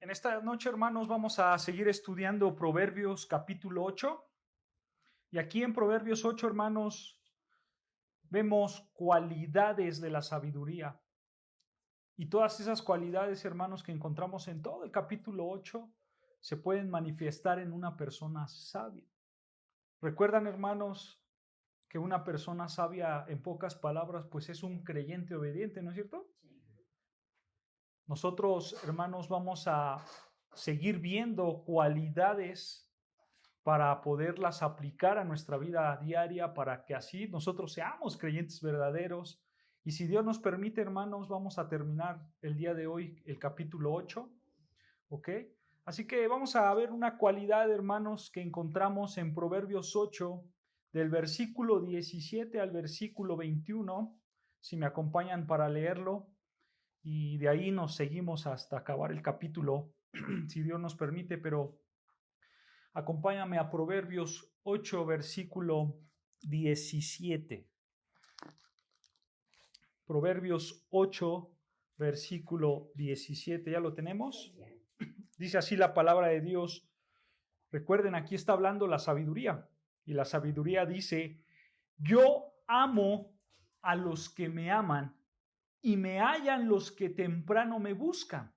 En esta noche, hermanos, vamos a seguir estudiando Proverbios capítulo 8. Y aquí en Proverbios 8, hermanos, vemos cualidades de la sabiduría. Y todas esas cualidades, hermanos, que encontramos en todo el capítulo 8, se pueden manifestar en una persona sabia. ¿Recuerdan, hermanos, que una persona sabia, en pocas palabras, pues es un creyente obediente, ¿no es cierto? Nosotros, hermanos, vamos a seguir viendo cualidades para poderlas aplicar a nuestra vida diaria, para que así nosotros seamos creyentes verdaderos. Y si Dios nos permite, hermanos, vamos a terminar el día de hoy el capítulo 8, ¿ok? Así que vamos a ver una cualidad, hermanos, que encontramos en Proverbios 8, del versículo 17 al versículo 21, si me acompañan para leerlo. Y de ahí nos seguimos hasta acabar el capítulo, si Dios nos permite, pero acompáñame a Proverbios 8, versículo 17. Proverbios 8, versículo 17. ¿Ya lo tenemos? Dice así la palabra de Dios. Recuerden, aquí está hablando la sabiduría. Y la sabiduría dice: yo amo a los que me aman, y me hallan los que temprano me buscan.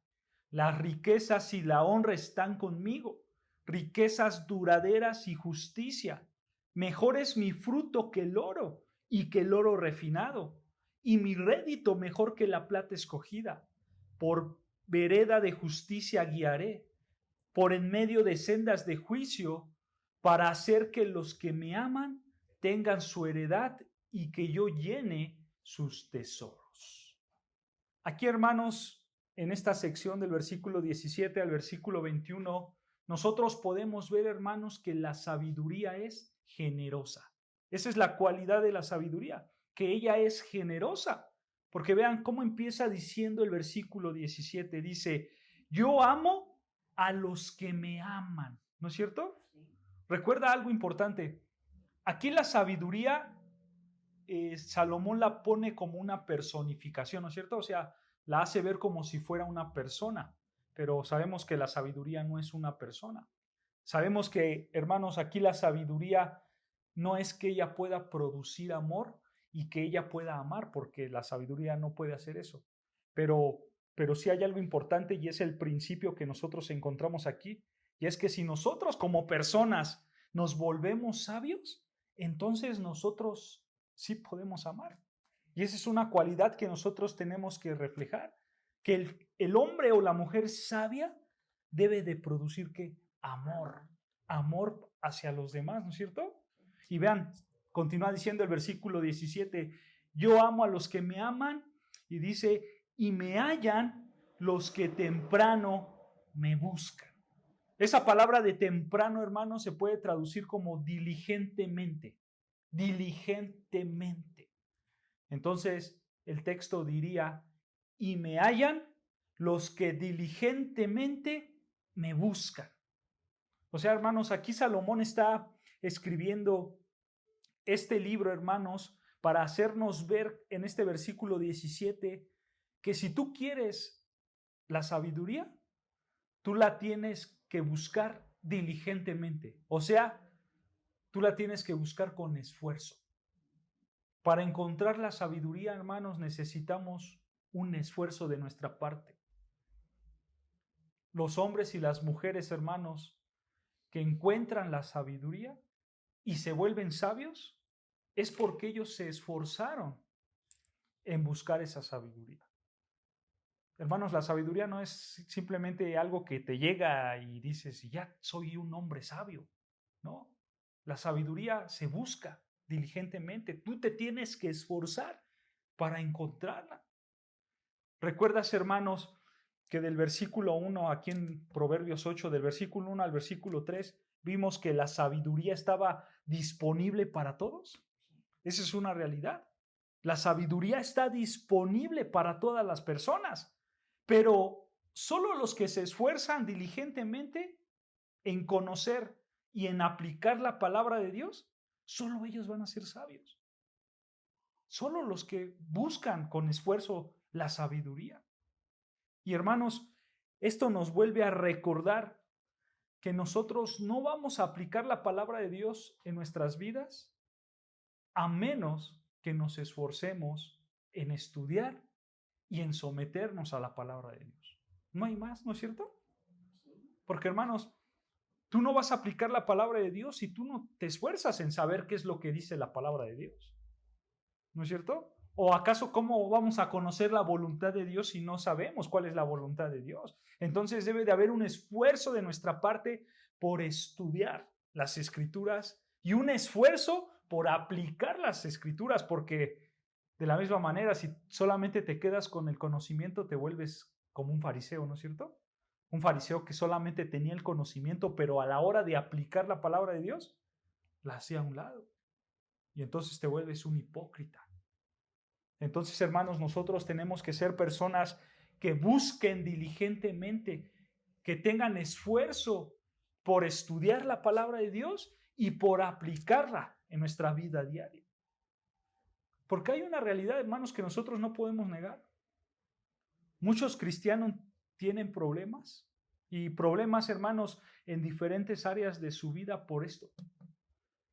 Las riquezas y la honra están conmigo, riquezas duraderas y justicia. Mejor es mi fruto que el oro, y que el oro refinado, y mi rédito mejor que la plata escogida. Por vereda de justicia guiaré, por en medio de sendas de juicio, para hacer que los que me aman tengan su heredad y que yo llene sus tesoros. Aquí, hermanos, en esta sección del versículo 17 al versículo 21, nosotros podemos ver, hermanos, que la sabiduría es generosa. Esa es la cualidad de la sabiduría, que ella es generosa. Porque vean cómo empieza diciendo el versículo 17. Dice: yo amo a los que me aman. ¿No es cierto? Recuerda algo importante. Aquí la sabiduría Salomón la pone como una personificación, ¿no es cierto? O sea, la hace ver como si fuera una persona, pero sabemos que la sabiduría no es una persona. Sabemos que, hermanos, aquí la sabiduría no es que ella pueda producir amor y que ella pueda amar, porque la sabiduría no puede hacer eso. Pero sí hay algo importante, y es el principio que nosotros encontramos aquí, y es que si nosotros como personas nos volvemos sabios, entonces nosotros sí podemos amar. Y esa es una cualidad que nosotros tenemos que reflejar, que el hombre o la mujer sabia debe de producir ¿qué? Amor hacia los demás, ¿no es cierto? Y vean, continúa diciendo el versículo 17: yo amo a los que me aman, y dice: y me hallan los que temprano me buscan. Esa palabra de temprano, hermano, se puede traducir como diligentemente. Diligentemente. Entonces, el texto diría: y me hallan los que diligentemente me buscan. O sea, hermanos, aquí Salomón está escribiendo este libro, hermanos, para hacernos ver en este versículo 17 que si tú quieres la sabiduría, tú la tienes que buscar diligentemente. O sea, tú la tienes que buscar con esfuerzo. Para encontrar la sabiduría, hermanos, necesitamos un esfuerzo de nuestra parte. Los hombres y las mujeres, hermanos, que encuentran la sabiduría y se vuelven sabios, es porque ellos se esforzaron en buscar esa sabiduría. Hermanos, la sabiduría no es simplemente algo que te llega y dices: ya soy un hombre sabio. No, la sabiduría se busca diligentemente. Tú te tienes que esforzar para encontrarla. ¿Recuerdas, hermanos, que del versículo 1, aquí en Proverbios 8, del versículo 1 al versículo 3, vimos que la sabiduría estaba disponible para todos? Esa es una realidad. La sabiduría está disponible para todas las personas, pero solo los que se esfuerzan diligentemente en conocer y en aplicar la palabra de Dios, solo ellos van a ser sabios. solo los que buscan con esfuerzo la sabiduría. Y hermanos, esto nos vuelve a recordar que nosotros no vamos a aplicar la palabra de Dios en nuestras vidas a menos que nos esforcemos en estudiar y en someternos a la palabra de Dios. No hay más, ¿no es cierto? Porque hermanos, tú no vas a aplicar la palabra de Dios si tú no te esfuerzas en saber qué es lo que dice la palabra de Dios. ¿No es cierto? ¿O acaso cómo vamos a conocer la voluntad de Dios si no sabemos cuál es la voluntad de Dios? Entonces debe de haber un esfuerzo de nuestra parte por estudiar las Escrituras y un esfuerzo por aplicar las Escrituras, porque de la misma manera, si solamente te quedas con el conocimiento, te vuelves como un fariseo, ¿no es cierto? Un fariseo que solamente tenía el conocimiento, pero a la hora de aplicar la palabra de Dios, la hacía a un lado. Y entonces te vuelves un hipócrita. Entonces, hermanos, nosotros tenemos que ser personas que busquen diligentemente, que tengan esfuerzo por estudiar la palabra de Dios y por aplicarla en nuestra vida diaria. Porque hay una realidad, hermanos, que nosotros no podemos negar. Muchos cristianos tienen problemas, y problemas, hermanos, en diferentes áreas de su vida por esto.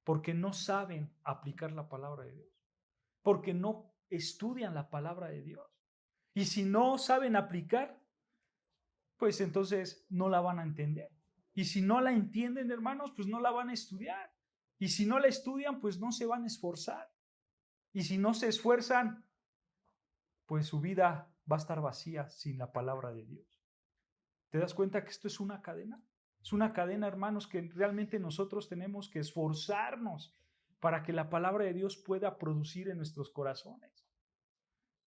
Porque no saben aplicar la palabra de Dios. Porque no estudian la palabra de Dios. Y si no saben aplicar, pues entonces no la van a entender. Y si no la entienden, hermanos, pues no la van a estudiar. Y si no la estudian, pues no se van a esforzar. Y si no se esfuerzan, pues su vida va a estar vacía sin la palabra de Dios. ¿Te das cuenta que esto es una cadena? Es una cadena, hermanos, que realmente nosotros tenemos que esforzarnos para que la palabra de Dios pueda producir en nuestros corazones.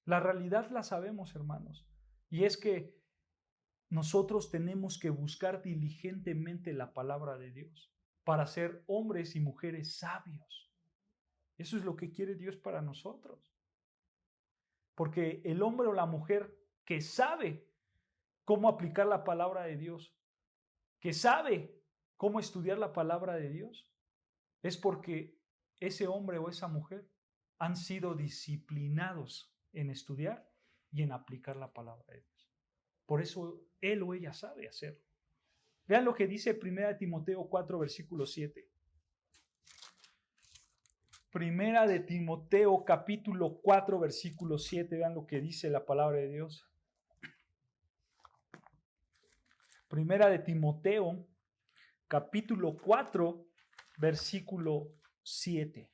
La realidad la sabemos, hermanos, y es que nosotros tenemos que buscar diligentemente la palabra de Dios para ser hombres y mujeres sabios. Eso es lo que quiere Dios para nosotros. Porque el hombre o la mujer que sabe cómo aplicar la palabra de Dios, que sabe cómo estudiar la palabra de Dios, es porque ese hombre o esa mujer han sido disciplinados en estudiar y en aplicar la palabra de Dios. Por eso él o ella sabe hacerlo. Vean lo que dice 1 Timoteo 4, versículo 7. 1 Timoteo capítulo 4, versículo 7. Vean lo que dice la palabra de Dios. 1 Timoteo capítulo 4, versículo 7.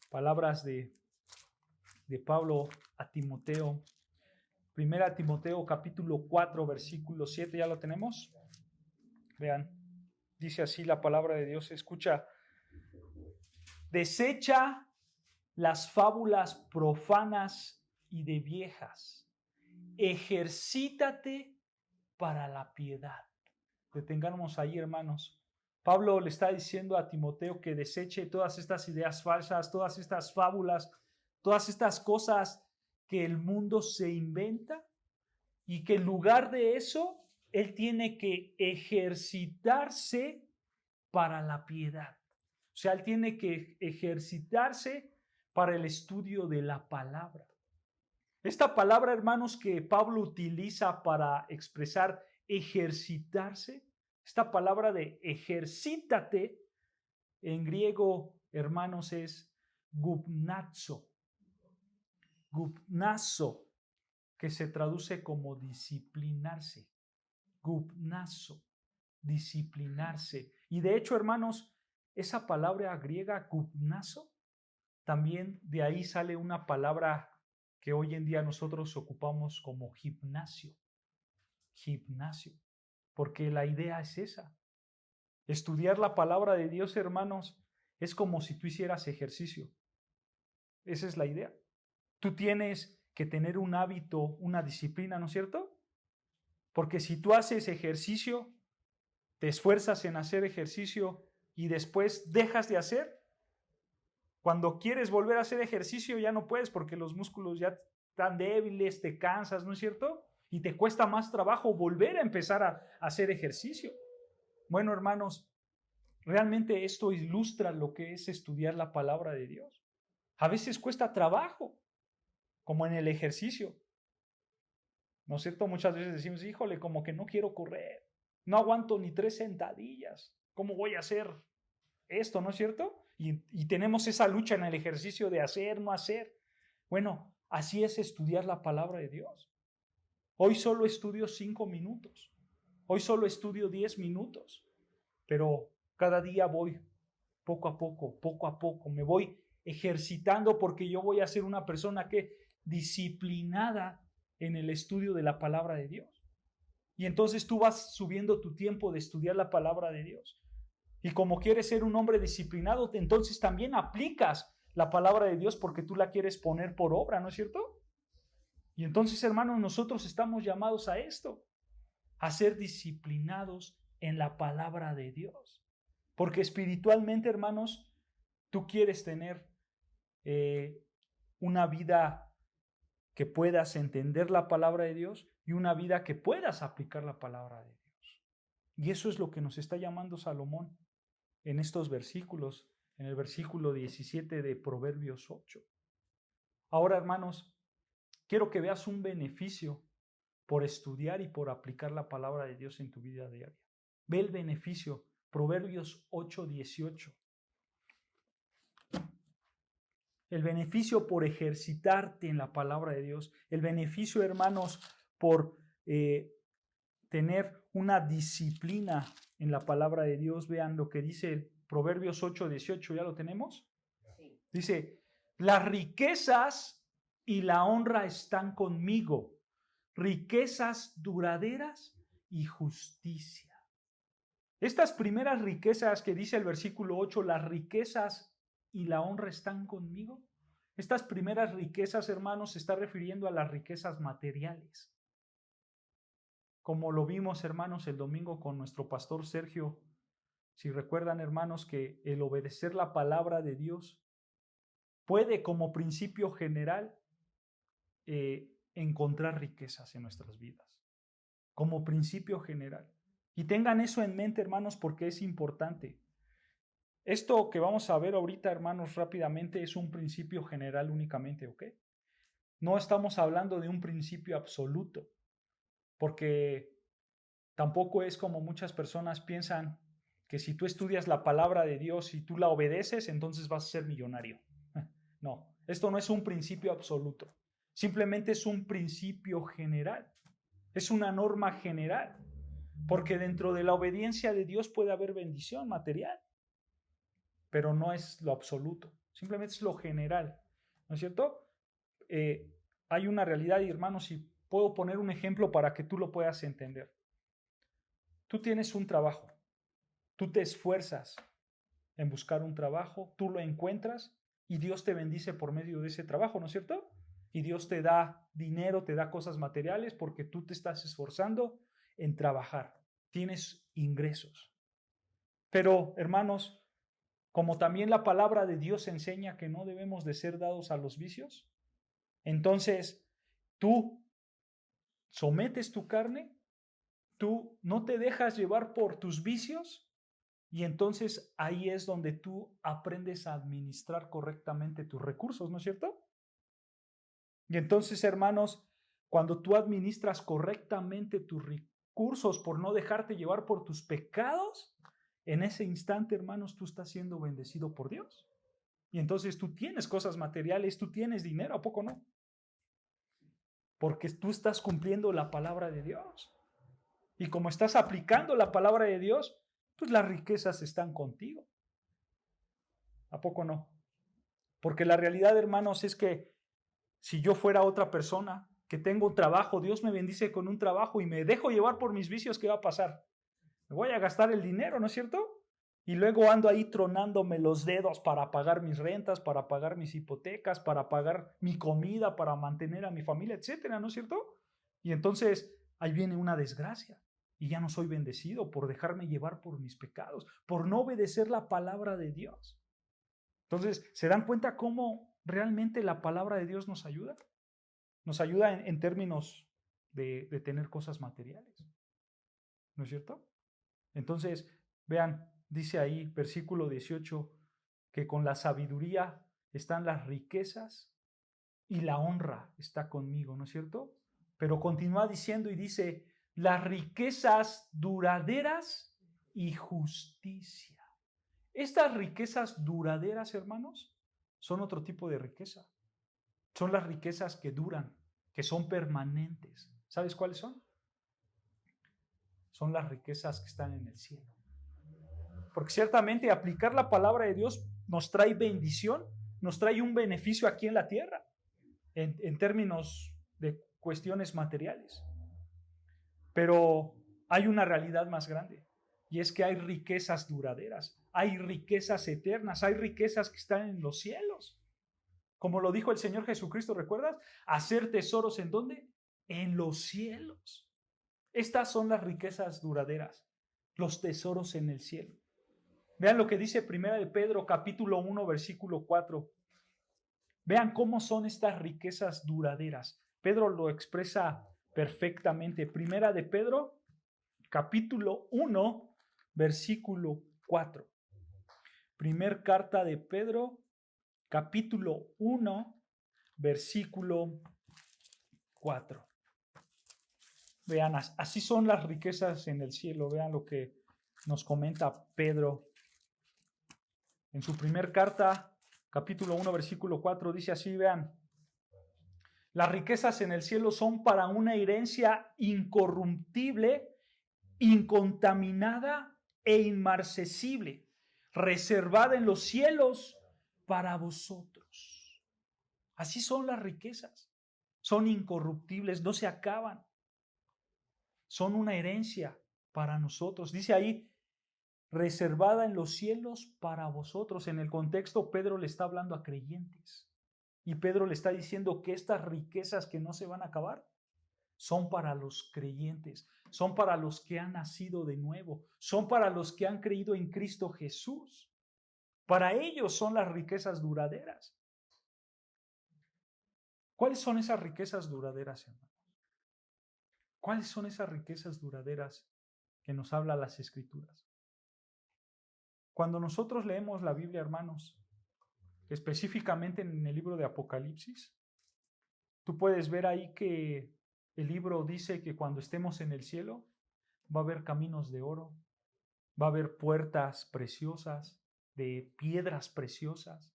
Palabras de Pablo a Timoteo. 1 Timoteo capítulo 4, versículo 7. ¿Ya lo tenemos? Vean, dice así la palabra de Dios. Escucha. Desecha las fábulas profanas y de viejas. Ejercítate para la piedad. Detengamos ahí, hermanos. Pablo le está diciendo a Timoteo que deseche todas estas ideas falsas, todas estas fábulas, todas estas cosas que el mundo se inventa, y que en lugar de eso, él tiene que ejercitarse para la piedad. O sea, él tiene que ejercitarse para el estudio de la palabra. Esta palabra, hermanos, que Pablo utiliza para expresar ejercitarse, esta palabra de ejercítate, en griego, hermanos, es gupnazo. Gupnazo, que se traduce como disciplinarse. Gupnazo, disciplinarse. Y de hecho, hermanos, esa palabra griega gupnazo, también de ahí sale una palabra que hoy en día nosotros ocupamos como gimnasio. Gimnasio. Porque la idea es esa. Estudiar la palabra de Dios, hermanos, es como si tú hicieras ejercicio. Esa es la idea. Tú tienes que tener un hábito, una disciplina, ¿no es cierto? Porque si tú haces ejercicio, te esfuerzas en hacer ejercicio y después dejas de hacer, cuando quieres volver a hacer ejercicio ya no puedes porque los músculos ya están débiles, te cansas, ¿no es cierto? Y te cuesta más trabajo volver a empezar a hacer ejercicio. Bueno, hermanos, realmente esto ilustra lo que es estudiar la palabra de Dios. A veces cuesta trabajo, como en el ejercicio. ¿No es cierto? Muchas veces decimos, híjole, como que no quiero correr, no aguanto ni 3 sentadillas, ¿cómo voy a hacer esto? ¿No es cierto? Y tenemos esa lucha en el ejercicio de hacer, no hacer. Bueno, así es estudiar la palabra de Dios. Hoy solo estudio 5 minutos, hoy solo estudio 10 minutos, pero cada día voy poco a poco, me voy ejercitando porque yo voy a ser una persona que disciplinada en el estudio de la palabra de Dios. Y entonces tú vas subiendo tu tiempo de estudiar la palabra de Dios. Y como quieres ser un hombre disciplinado, entonces también aplicas la palabra de Dios porque tú la quieres poner por obra, ¿no es cierto? Y entonces, hermanos, nosotros estamos llamados a esto, a ser disciplinados en la palabra de Dios. Porque espiritualmente, hermanos, tú quieres tener una vida que puedas entender la palabra de Dios y una vida que puedas aplicar la palabra de Dios. Y eso es lo que nos está llamando Salomón en estos versículos, en el versículo 17 de Proverbios 8. Ahora, hermanos, quiero que veas un beneficio por estudiar y por aplicar la palabra de Dios en tu vida diaria. Ve el beneficio, Proverbios 8:18. El beneficio por ejercitarte en la palabra de Dios. El beneficio, hermanos, por tener una disciplina en la palabra de Dios. Vean lo que dice el Proverbios 8:18. ¿Ya lo tenemos? Sí. Dice, las riquezas y la honra están conmigo. Riquezas duraderas y justicia. Estas primeras riquezas que dice el versículo 8, las riquezas y la honra están conmigo. Estas primeras riquezas, hermanos, se está refiriendo a las riquezas materiales. Como lo vimos, hermanos, el domingo con nuestro pastor Sergio, si recuerdan, hermanos, que el obedecer la palabra de Dios puede, como principio general, encontrar riquezas en nuestras vidas. Como principio general. Y tengan eso en mente, hermanos, porque es importante. Esto que vamos a ver ahorita, hermanos, rápidamente, es un principio general únicamente, ¿ok? No estamos hablando de un principio absoluto, porque tampoco es como muchas personas piensan que si tú estudias la palabra de Dios y tú la obedeces, entonces vas a ser millonario. No, esto no es un principio absoluto, simplemente es un principio general, es una norma general, porque dentro de la obediencia de Dios puede haber bendición material, pero no es lo absoluto, simplemente es lo general, ¿no es cierto? Hay una realidad, y hermanos, y puedo poner un ejemplo para que tú lo puedas entender. Tú tienes un trabajo, tú te esfuerzas en buscar un trabajo, tú lo encuentras y Dios te bendice por medio de ese trabajo, ¿no es cierto? Y Dios te da dinero, te da cosas materiales porque tú te estás esforzando en trabajar, tienes ingresos. Pero, hermanos, como también la palabra de Dios enseña que no debemos de ser dados a los vicios, entonces tú sometes tu carne, tú no te dejas llevar por tus vicios y entonces ahí es donde tú aprendes a administrar correctamente tus recursos, ¿no es cierto? Y entonces, hermanos, cuando tú administras correctamente tus recursos por no dejarte llevar por tus pecados, en ese instante, hermanos, tú estás siendo bendecido por Dios. Y entonces tú tienes cosas materiales, tú tienes dinero, ¿a poco no? Porque tú estás cumpliendo la palabra de Dios. Y como estás aplicando la palabra de Dios, pues las riquezas están contigo. ¿A poco no? Porque la realidad, hermanos, es que si yo fuera otra persona que tengo un trabajo, Dios me bendice con un trabajo y me dejo llevar por mis vicios, ¿qué va a pasar? Me voy a gastar el dinero, ¿no es cierto? Y luego ando ahí tronándome los dedos para pagar mis rentas, para pagar mis hipotecas, para pagar mi comida, para mantener a mi familia, etcétera, ¿no es cierto? Y entonces ahí viene una desgracia y ya no soy bendecido por dejarme llevar por mis pecados, por no obedecer la palabra de Dios. Entonces, ¿se dan cuenta cómo realmente la palabra de Dios nos ayuda? Nos ayuda en términos de tener cosas materiales, ¿no es cierto? Entonces, vean, Dice ahí, versículo 18, que con la sabiduría están las riquezas y la honra está conmigo, ¿no es cierto? Pero continúa diciendo y dice, las riquezas duraderas y justicia. Estas riquezas duraderas, hermanos, son otro tipo de riqueza. Son las riquezas que duran, que son permanentes. ¿Sabes cuáles son? Son las riquezas que están en el cielo. Porque ciertamente aplicar la palabra de Dios nos trae bendición, nos trae un beneficio aquí en la tierra, en términos de cuestiones materiales. Pero hay una realidad más grande, y es que hay riquezas duraderas, hay riquezas eternas, hay riquezas que están en los cielos. Como lo dijo el Señor Jesucristo, ¿recuerdas? Hacer tesoros ¿en dónde? En los cielos. Estas son las riquezas duraderas, los tesoros en el cielo. Vean lo que dice Primera de Pedro, capítulo 1, versículo 4. Vean cómo son estas riquezas duraderas. Pedro lo expresa perfectamente. Primera de Pedro, capítulo 1, versículo 4. Primer carta de Pedro, capítulo 1, versículo 4. Vean, así son las riquezas en el cielo. Vean lo que nos comenta Pedro. En su primer carta, capítulo 1, versículo 4, dice así, vean. Las riquezas en el cielo son para una herencia incorruptible, incontaminada e inmarcesible, reservada en los cielos para vosotros. Así son las riquezas. Son incorruptibles, no se acaban. Son una herencia para nosotros. Dice ahí, reservada en los cielos para vosotros. En el contexto, Pedro le está hablando a creyentes. Y Pedro le está diciendo que estas riquezas que no se van a acabar son para los creyentes, son para los que han nacido de nuevo, son para los que han creído en Cristo Jesús. Para ellos son las riquezas duraderas. ¿Cuáles son esas riquezas duraderas, hermanos? ¿Cuáles son esas riquezas duraderas que nos habla las Escrituras? Cuando nosotros leemos la Biblia, hermanos, específicamente en el libro de Apocalipsis, tú puedes ver ahí que el libro dice que cuando estemos en el cielo va a haber caminos de oro, va a haber puertas preciosas, de piedras preciosas,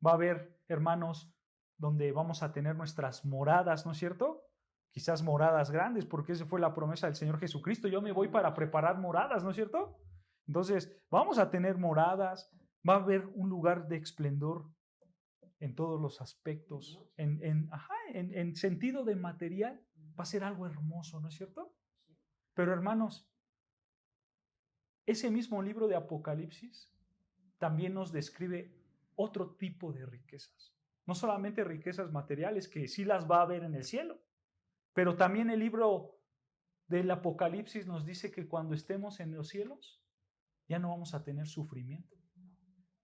va a haber, hermanos, donde vamos a tener nuestras moradas, ¿no es cierto? Quizás moradas grandes, porque esa fue la promesa del Señor Jesucristo. Yo me voy para preparar moradas, ¿no es cierto? Entonces, vamos a tener moradas, va a haber un lugar de esplendor en todos los aspectos, en sentido de material, va a ser algo hermoso, ¿no es cierto? Pero hermanos, ese mismo libro de Apocalipsis también nos describe otro tipo de riquezas. No solamente riquezas materiales, que sí las va a haber en el cielo, pero también el libro del Apocalipsis nos dice que cuando estemos en los cielos, ya no vamos a tener sufrimiento.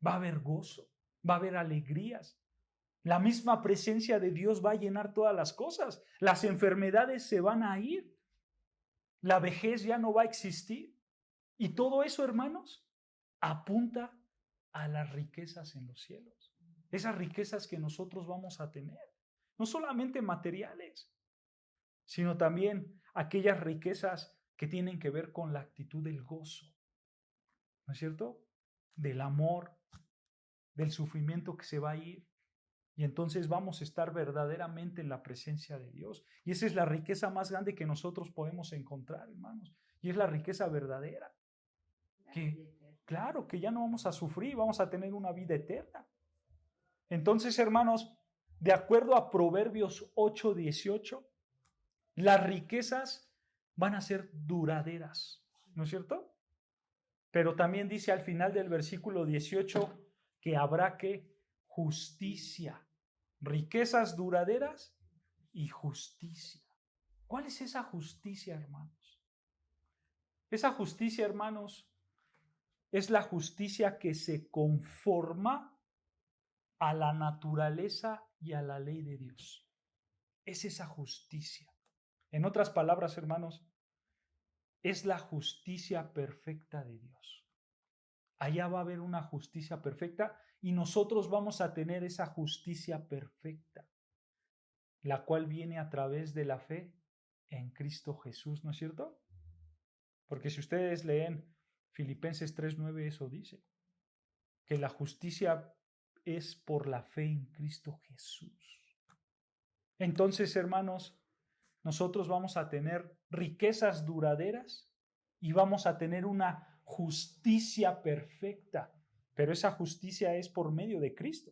Va a haber gozo, va a haber alegrías. La misma presencia de Dios va a llenar todas las cosas. Las enfermedades se van a ir. La vejez ya no va a existir. Y todo eso, hermanos, apunta a las riquezas en los cielos. Esas riquezas que nosotros vamos a tener. No solamente materiales, sino también aquellas riquezas que tienen que ver con la actitud del gozo. ¿No es cierto? Del amor, del sufrimiento que se va a ir. Y entonces vamos a estar verdaderamente en la presencia de Dios. Y esa es la riqueza más grande que nosotros podemos encontrar, hermanos. Y es la riqueza verdadera. Que, claro, que ya no vamos a sufrir, vamos a tener una vida eterna. Entonces, hermanos, de acuerdo a Proverbios 8:18, las riquezas van a ser duraderas, ¿no es cierto? Pero también dice al final del versículo 18 que habrá que justicia, riquezas duraderas y justicia. ¿Cuál es esa justicia, hermanos? Esa justicia, hermanos, es la justicia que se conforma a la naturaleza y a la ley de Dios. Es esa justicia. En otras palabras, hermanos, es la justicia perfecta de Dios. allá va a haber una justicia perfecta y nosotros vamos a tener esa justicia perfecta, la cual viene a través de la fe en Cristo Jesús, ¿no es cierto? Porque si ustedes leen Filipenses 3:9, eso dice, que la justicia es por la fe en Cristo Jesús. Entonces, hermanos, nosotros vamos a tener riquezas duraderas y vamos a tener una justicia perfecta, pero esa justicia es por medio de Cristo,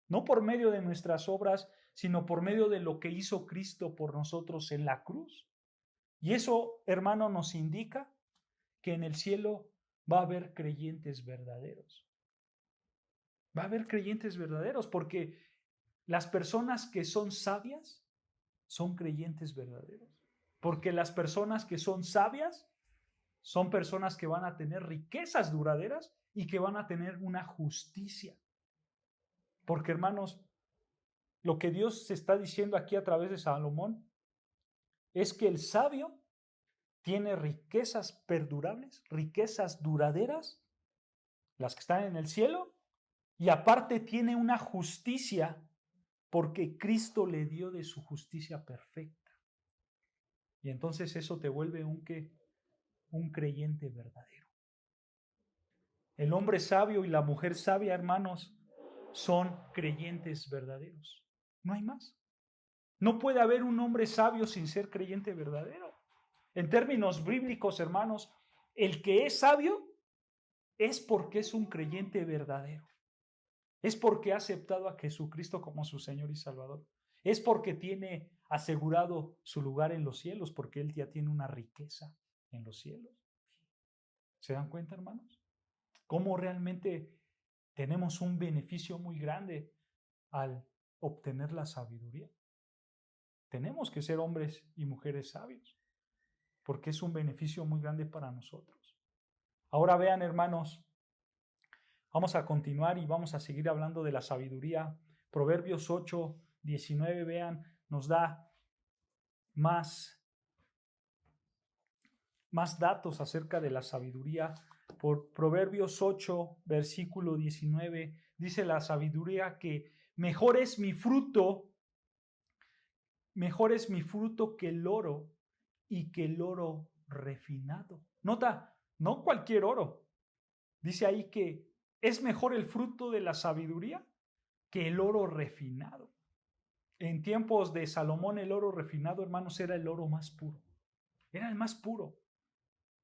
no por medio de nuestras obras, sino por medio de lo que hizo Cristo por nosotros en la cruz. Y eso, hermano, nos indica que en el cielo va a haber creyentes verdaderos. Va a haber creyentes verdaderos porque las personas que son sabias son creyentes verdaderos. Porque las personas que son sabias son personas que van a tener riquezas duraderas y que van a tener una justicia. Porque, hermanos, lo que Dios se está diciendo aquí a través de Salomón es que el sabio tiene riquezas perdurables, riquezas duraderas, las que están en el cielo, y aparte tiene una justicia porque Cristo le dio de su justicia perfecta. Y entonces eso te vuelve un creyente verdadero. El hombre sabio y la mujer sabia, hermanos, son creyentes verdaderos. No hay más. No puede haber un hombre sabio sin ser creyente verdadero. En términos bíblicos, hermanos, el que es sabio es porque es un creyente verdadero. Es porque ha aceptado a Jesucristo como su Señor y Salvador. Es porque tiene asegurado su lugar en los cielos, porque Él ya tiene una riqueza en los cielos. ¿Se dan cuenta, hermanos? Cómo realmente tenemos un beneficio muy grande al obtener la sabiduría. Tenemos que ser hombres y mujeres sabios, porque es un beneficio muy grande para nosotros. Ahora vean, hermanos, vamos a continuar y vamos a seguir hablando de la sabiduría. Proverbios 8:19, vean, nos da más datos acerca de la sabiduría. Por Proverbios 8, versículo 19, dice la sabiduría que mejor es mi fruto que el oro y que el oro refinado. Nota, no cualquier oro. Dice ahí que es mejor el fruto de la sabiduría que el oro refinado. En tiempos de Salomón, el oro refinado, hermanos, era el oro más puro. Era el más puro.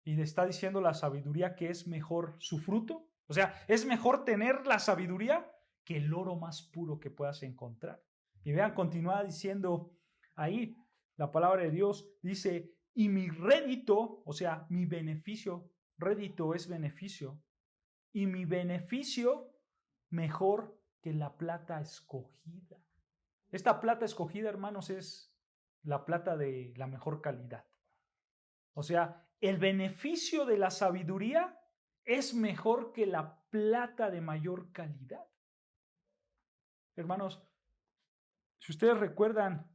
Y le está diciendo la sabiduría que es mejor su fruto. O sea, es mejor tener la sabiduría que el oro más puro que puedas encontrar. Y vean, continúa diciendo ahí, la palabra de Dios dice, y mi rédito, o sea, mi beneficio, rédito es beneficio, y mi beneficio mejor que la plata escogida. Esta plata escogida, hermanos, es la plata de la mejor calidad. O sea, el beneficio de la sabiduría es mejor que la plata de mayor calidad. Hermanos, si ustedes recuerdan,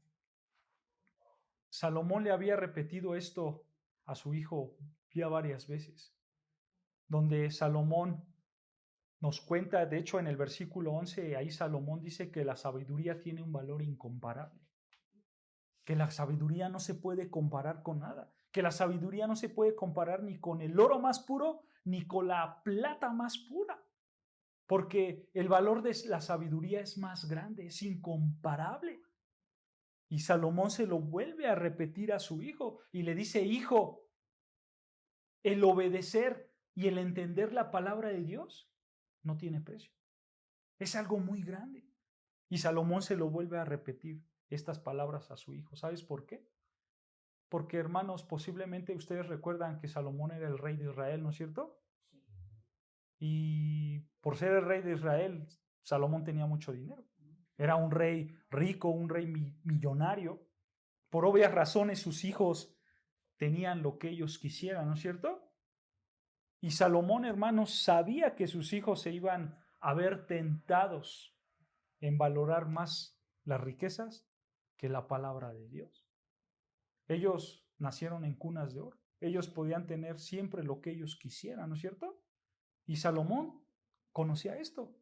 Salomón le había repetido esto a su hijo ya varias veces, donde Salomón nos cuenta, de hecho en el versículo 11, ahí Salomón dice que la sabiduría tiene un valor incomparable, que la sabiduría no se puede comparar con nada, que la sabiduría no se puede comparar ni con el oro más puro, ni con la plata más pura, porque el valor de la sabiduría es más grande, es incomparable. Y Salomón se lo vuelve a repetir a su hijo y le dice, hijo, el obedecer y el entender la palabra de Dios no tiene precio. Es algo muy grande. Y Salomón se lo vuelve a repetir estas palabras a su hijo. ¿Sabes por qué? Porque, hermanos, posiblemente ustedes recuerdan que Salomón era el rey de Israel, ¿no es cierto? Y por ser el rey de Israel, Salomón tenía mucho dinero. Era un rey rico, un rey millonario. Por obvias razones, sus hijos tenían lo que ellos quisieran, ¿no es cierto? Y Salomón, hermanos, sabía que sus hijos se iban a ver tentados en valorar más las riquezas que la palabra de Dios. Ellos nacieron en cunas de oro. Ellos podían tener siempre lo que ellos quisieran, ¿no es cierto? Y Salomón conocía esto.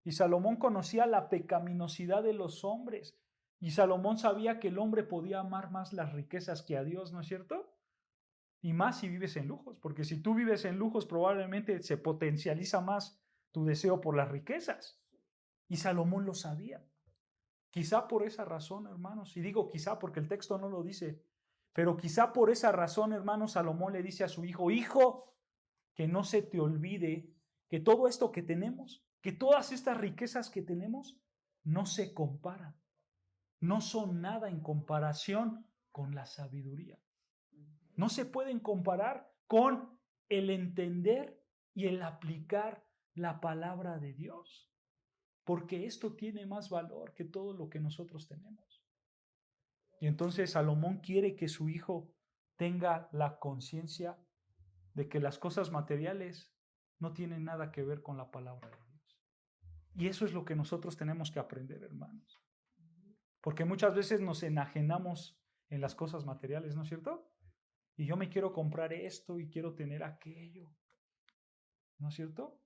Y Salomón conocía la pecaminosidad de los hombres. Y Salomón sabía que el hombre podía amar más las riquezas que a Dios, ¿no es cierto? Y más si vives en lujos, porque si tú vives en lujos probablemente se potencializa más tu deseo por las riquezas. Y Salomón lo sabía. Quizá por esa razón, hermanos, y digo quizá porque el texto no lo dice, pero quizá por esa razón, hermanos, Salomón le dice a su hijo, hijo, que no se te olvide que todo esto que tenemos, que todas estas riquezas que tenemos, no se comparan, no son nada en comparación con la sabiduría. No se pueden comparar con el entender y el aplicar la palabra de Dios, porque esto tiene más valor que todo lo que nosotros tenemos. Y entonces Salomón quiere que su hijo tenga la conciencia de que las cosas materiales no tienen nada que ver con la palabra de Dios. Y eso es lo que nosotros tenemos que aprender, hermanos. Porque muchas veces nos enajenamos en las cosas materiales, ¿no es cierto? Y yo me quiero comprar esto y quiero tener aquello, ¿no es cierto?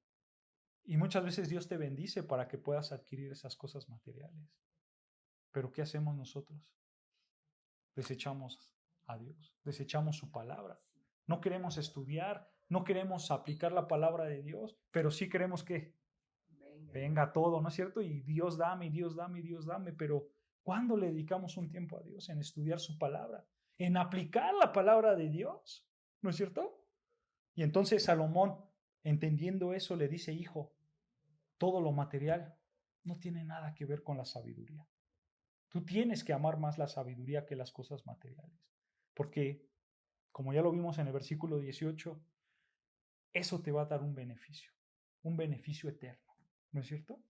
Y muchas veces Dios te bendice para que puedas adquirir esas cosas materiales. Pero ¿qué hacemos nosotros? Desechamos a Dios, desechamos su palabra. No queremos estudiar, no queremos aplicar la palabra de Dios, pero sí queremos que venga todo, ¿no es cierto? Y Dios dame, Dios dame, Dios dame, pero ¿cuándo le dedicamos un tiempo a Dios en estudiar su palabra? En aplicar la palabra de Dios, ¿no es cierto? Y entonces Salomón, entendiendo eso, le dice, hijo, todo lo material no tiene nada que ver con la sabiduría. Tú tienes que amar más la sabiduría que las cosas materiales, porque, como ya lo vimos en el versículo 18, eso te va a dar un beneficio eterno, ¿no es cierto?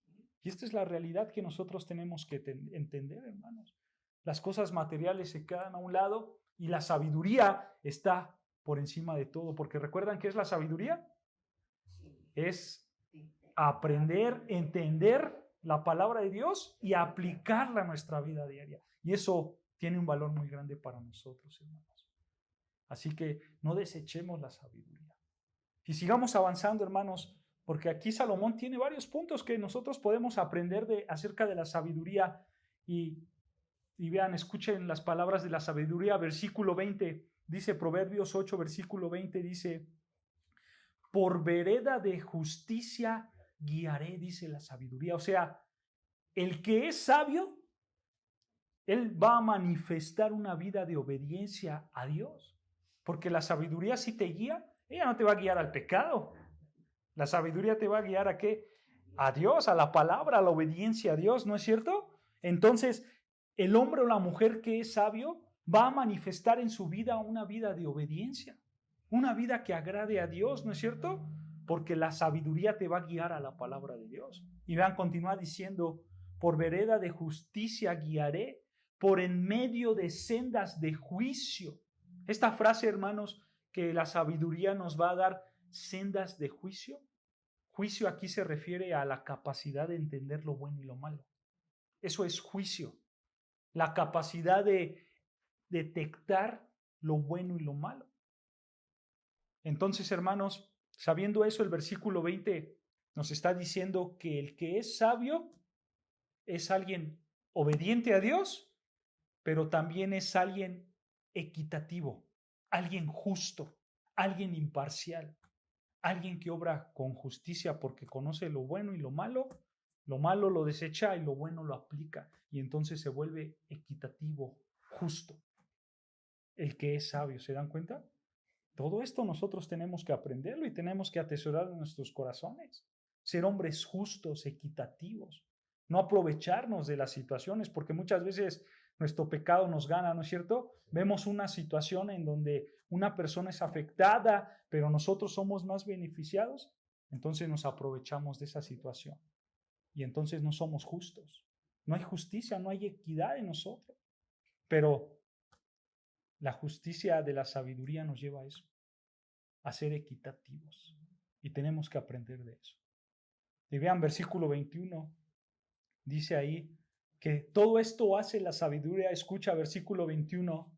Y esta es la realidad que nosotros tenemos que entender, hermanos. Las cosas materiales se quedan a un lado y la sabiduría está por encima de todo, porque ¿recuerdan qué es la sabiduría? Es aprender, entender la palabra de Dios y aplicarla a nuestra vida diaria. Y eso tiene un valor muy grande para nosotros, hermanos. Así que no desechemos la sabiduría. Y sigamos avanzando, hermanos, porque aquí Salomón tiene varios puntos que nosotros podemos aprender acerca de la sabiduría. Y vean, escuchen las palabras de la sabiduría. Versículo 20, dice Proverbios 8, versículo 20, dice, por vereda de justicia guiaré, dice la sabiduría. O sea, el que es sabio, él va a manifestar una vida de obediencia a Dios. Porque la sabiduría si te guía, ella no te va a guiar al pecado. La sabiduría te va a guiar ¿a qué? A Dios, a la palabra, a la obediencia a Dios, ¿no es cierto? Entonces, el hombre o la mujer que es sabio va a manifestar en su vida una vida de obediencia, una vida que agrade a Dios, ¿no es cierto? Porque la sabiduría te va a guiar a la palabra de Dios. Y vean, continúa diciendo, por vereda de justicia guiaré, por en medio de sendas de juicio. Esta frase, hermanos, que la sabiduría nos va a dar sendas de juicio. Juicio aquí se refiere a la capacidad de entender lo bueno y lo malo. Eso es juicio. La capacidad de detectar lo bueno y lo malo. Entonces, hermanos, sabiendo eso, el versículo 20 nos está diciendo que el que es sabio es alguien obediente a Dios, pero también es alguien equitativo, alguien justo, alguien imparcial, alguien que obra con justicia porque conoce lo bueno y lo malo lo desecha y lo bueno lo aplica, y entonces se vuelve equitativo, justo. El que es sabio, ¿se dan cuenta? Todo esto nosotros tenemos que aprenderlo y tenemos que atesorar en nuestros corazones. Ser hombres justos, equitativos. No aprovecharnos de las situaciones, porque muchas veces nuestro pecado nos gana, ¿no es cierto? Vemos una situación en donde una persona es afectada, pero nosotros somos más beneficiados, entonces nos aprovechamos de esa situación. Y entonces no somos justos. No hay justicia, no hay equidad en nosotros. Pero la justicia de la sabiduría nos lleva a eso, a ser equitativos. Y tenemos que aprender de eso. Y vean, versículo 21, dice ahí que todo esto hace la sabiduría, escucha versículo 21,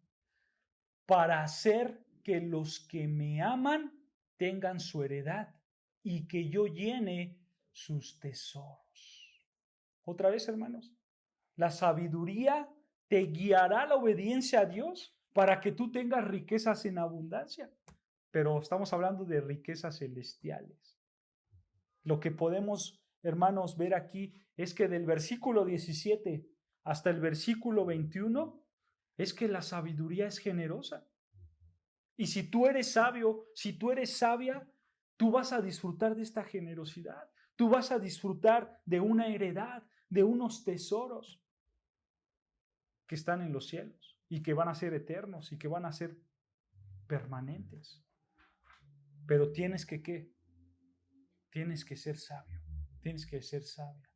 para hacer que los que me aman tengan su heredad y que yo llene sus tesoros. Otra vez, hermanos, la sabiduría te guiará a la obediencia a Dios para que tú tengas riquezas en abundancia. Pero estamos hablando de riquezas celestiales. Lo que podemos, hermanos, ver aquí es que del versículo 17 hasta el versículo 21 es que la sabiduría es generosa. Y si tú eres sabio, si tú eres sabia, tú vas a disfrutar de esta generosidad. Tú vas a disfrutar de una heredad, de unos tesoros que están en los cielos y que van a ser eternos y que van a ser permanentes. Pero tienes que, ¿qué? Tienes que ser sabio, tienes que ser sabia,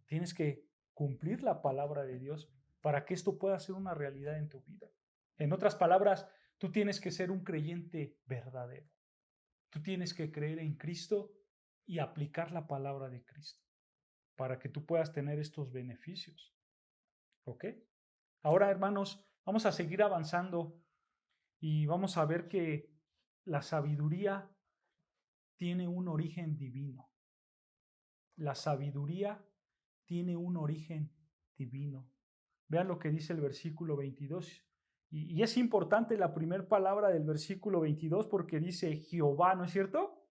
tienes que cumplir la palabra de Dios para que esto pueda ser una realidad en tu vida. En otras palabras, tú tienes que ser un creyente verdadero. Tú tienes que creer en Cristo y aplicar la palabra de Cristo para que tú puedas tener estos beneficios. ¿Ok? Ahora, hermanos, vamos a seguir avanzando y vamos a ver que la sabiduría tiene un origen divino. La sabiduría tiene un origen divino. Vean lo que dice el versículo 22. Y es importante la primera palabra del versículo 22 porque dice Jehová, ¿no es cierto?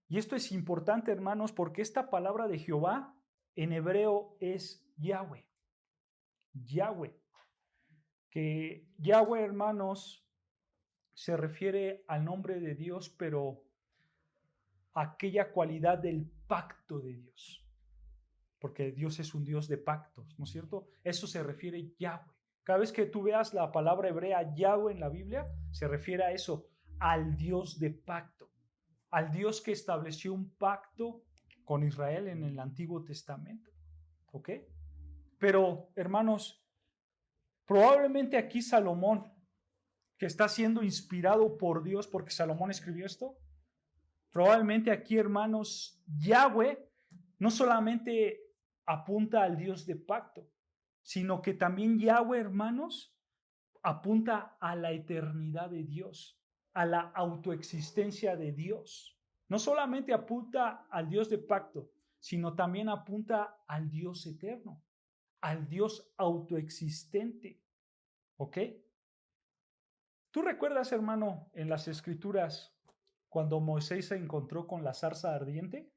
Y esto es importante, hermanos, porque esta palabra de Jehová en hebreo es Yahweh. Yahweh. Que Yahweh, hermanos, se refiere al nombre de Dios, pero a aquella cualidad del pacto de Dios. Porque Dios es un Dios de pactos, ¿no es cierto? Eso se refiere Yahweh. Cada vez que tú veas la palabra hebrea Yahweh en la Biblia, se refiere a eso, al Dios de pacto, al Dios que estableció un pacto con Israel en el Antiguo Testamento. ¿Ok? Pero, hermanos, probablemente aquí Salomón, que está siendo inspirado por Dios, porque Salomón escribió esto, probablemente aquí, hermanos, Yahweh no solamente apunta al Dios de pacto, sino que también Yahweh, hermanos, apunta a la eternidad de Dios, a la autoexistencia de Dios. No solamente apunta al Dios de pacto, sino también apunta al Dios eterno, al Dios autoexistente. ¿Ok? ¿Tú recuerdas, hermano, en las Escrituras, cuando Moisés se encontró con la zarza ardiente?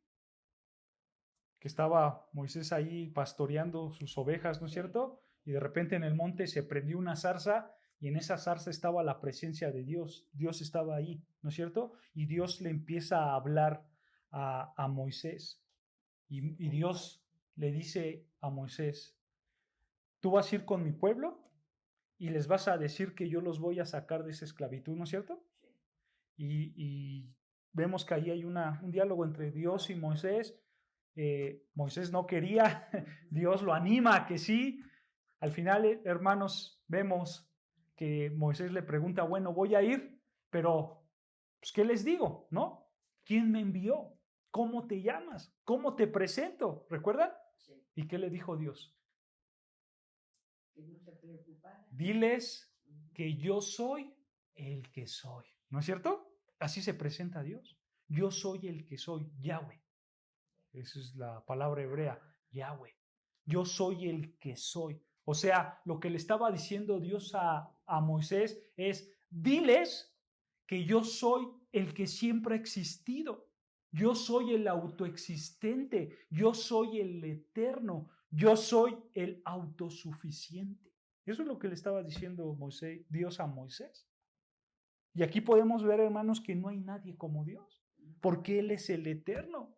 Que estaba Moisés ahí pastoreando sus ovejas, ¿no es cierto? Y de repente en el monte se prendió una zarza y en esa zarza estaba la presencia de Dios. Dios estaba ahí, ¿no es cierto? Y Dios le empieza a hablar a Moisés. Y Dios le dice a Moisés, tú vas a ir con mi pueblo y les vas a decir que yo los voy a sacar de esa esclavitud, ¿no es cierto? Y vemos que ahí hay un diálogo entre Dios y Moisés. Moisés no quería, Dios lo anima a que sí. Al final, hermanos, vemos que Moisés le pregunta, bueno, voy a ir, pero pues, ¿qué les digo? ¿No? ¿Quién me envió? ¿Cómo te llamas? ¿Cómo te presento? ¿Recuerdan? Sí. ¿Y qué le dijo Dios? Que no se preocupara. Diles que yo soy el que soy. ¿No es cierto? Así se presenta a Dios. Yo soy el que soy, Yahweh. Esa es la palabra hebrea, Yahweh. Yo soy el que soy. O sea, lo que le estaba diciendo Dios a Moisés es, diles que yo soy el que siempre ha existido. Yo soy el autoexistente. Yo soy el eterno. Yo soy el autosuficiente. Eso es lo que le estaba diciendo Dios a Moisés. Y aquí podemos ver, hermanos, que no hay nadie como Dios, porque Él es el eterno.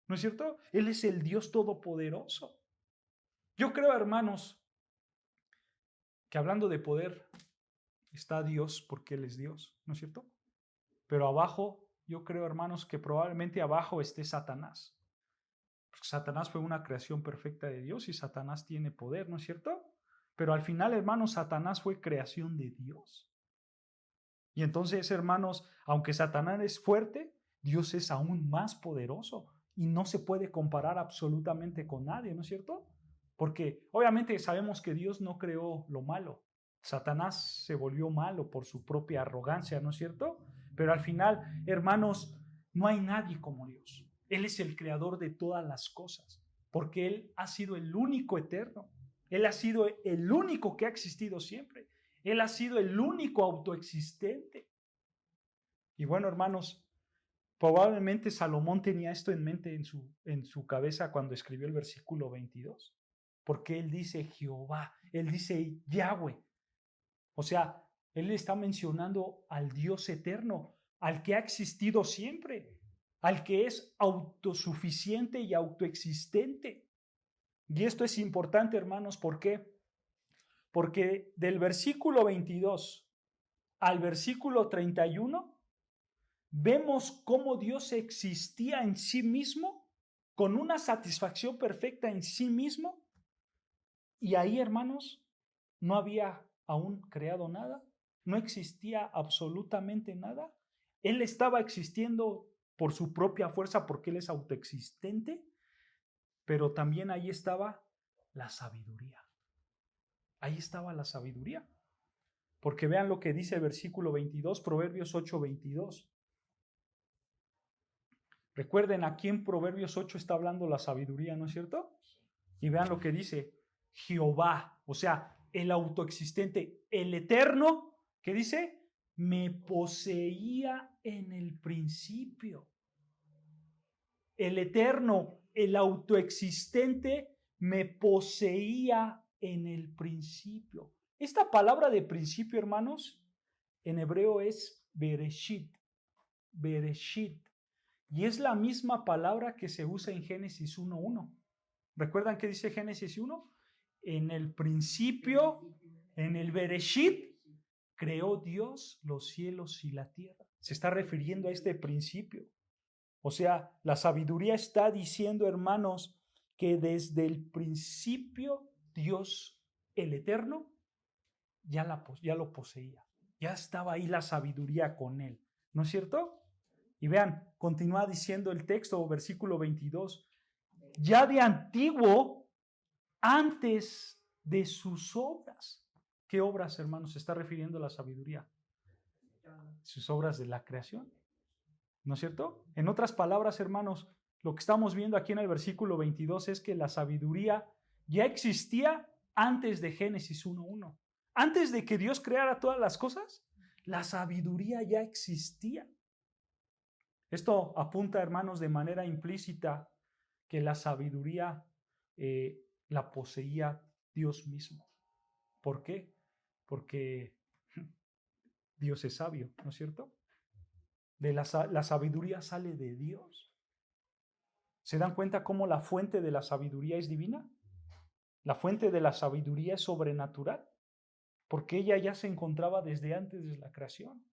¿No es cierto? Él es el Dios todopoderoso. Yo creo, hermanos, que hablando de poder, está Dios porque Él es Dios, ¿no es cierto? Pero abajo, yo creo, hermanos, que probablemente abajo esté Satanás. Porque Satanás fue una creación perfecta de Dios y Satanás tiene poder, ¿no es cierto? Pero al final, hermanos, Satanás fue creación de Dios. Y entonces, hermanos, aunque Satanás es fuerte, Dios es aún más poderoso. Y no se puede comparar absolutamente con nadie, ¿no es cierto? Porque obviamente sabemos que Dios no creó lo malo. Satanás se volvió malo por su propia arrogancia, ¿no es cierto? Pero al final, hermanos, No hay nadie como Dios. Él es el creador de todas las cosas, porque Él ha sido el único eterno. Él ha sido el único que ha existido siempre. Él ha sido el único autoexistente. Y bueno, hermanos, probablemente Salomón tenía esto en mente en su cabeza cuando escribió el versículo 22, porque él dice Jehová, él dice Yahweh. O sea, él está mencionando al Dios eterno, al que ha existido siempre, al que es autosuficiente y autoexistente. Y esto es importante, hermanos, ¿por qué? Porque del versículo 22 al versículo 31, vemos cómo Dios existía en sí mismo, con una satisfacción perfecta en sí mismo, y ahí, hermanos, no había aún creado nada, no existía absolutamente nada. Él estaba existiendo por su propia fuerza porque Él es autoexistente, pero también ahí estaba la sabiduría. Ahí estaba la sabiduría. Porque vean lo que dice el versículo 22, Proverbios 8:22. Recuerden, aquí en Proverbios 8 está hablando la sabiduría, ¿no es cierto? Y vean lo que dice Jehová, o sea, el autoexistente, el eterno, ¿qué dice? Me poseía en el principio. El eterno, el autoexistente, me poseía en el principio. Esta palabra de principio, hermanos, en hebreo es Bereshit. Bereshit. Y es la misma palabra que se usa en Génesis 1:1. ¿Recuerdan qué dice Génesis 1? En el principio, en el Bereshit, creó Dios los cielos y la tierra. Se está refiriendo a este principio. O sea, la sabiduría está diciendo, hermanos, que desde el principio Dios, el Eterno, ya lo poseía. Ya estaba ahí la sabiduría con él. ¿No es cierto? Y vean, continúa diciendo el texto, versículo 22. Ya de antiguo, antes de sus obras. ¿Qué obras, hermanos? Se está refiriendo a la sabiduría. Sus obras de la creación. ¿No es cierto? En otras palabras, hermanos, lo que estamos viendo aquí en el versículo 22 es que la sabiduría ya existía antes de Génesis 1:1. Antes de que Dios creara todas las cosas, la sabiduría ya existía. Esto apunta, hermanos, de manera implícita que la sabiduría la poseía Dios mismo. ¿Por qué? Porque Dios es sabio, ¿no es cierto? La sabiduría sale de Dios. ¿Se dan cuenta cómo la fuente de la sabiduría es divina? La fuente de la sabiduría es sobrenatural, porque ella ya se encontraba desde antes de la creación.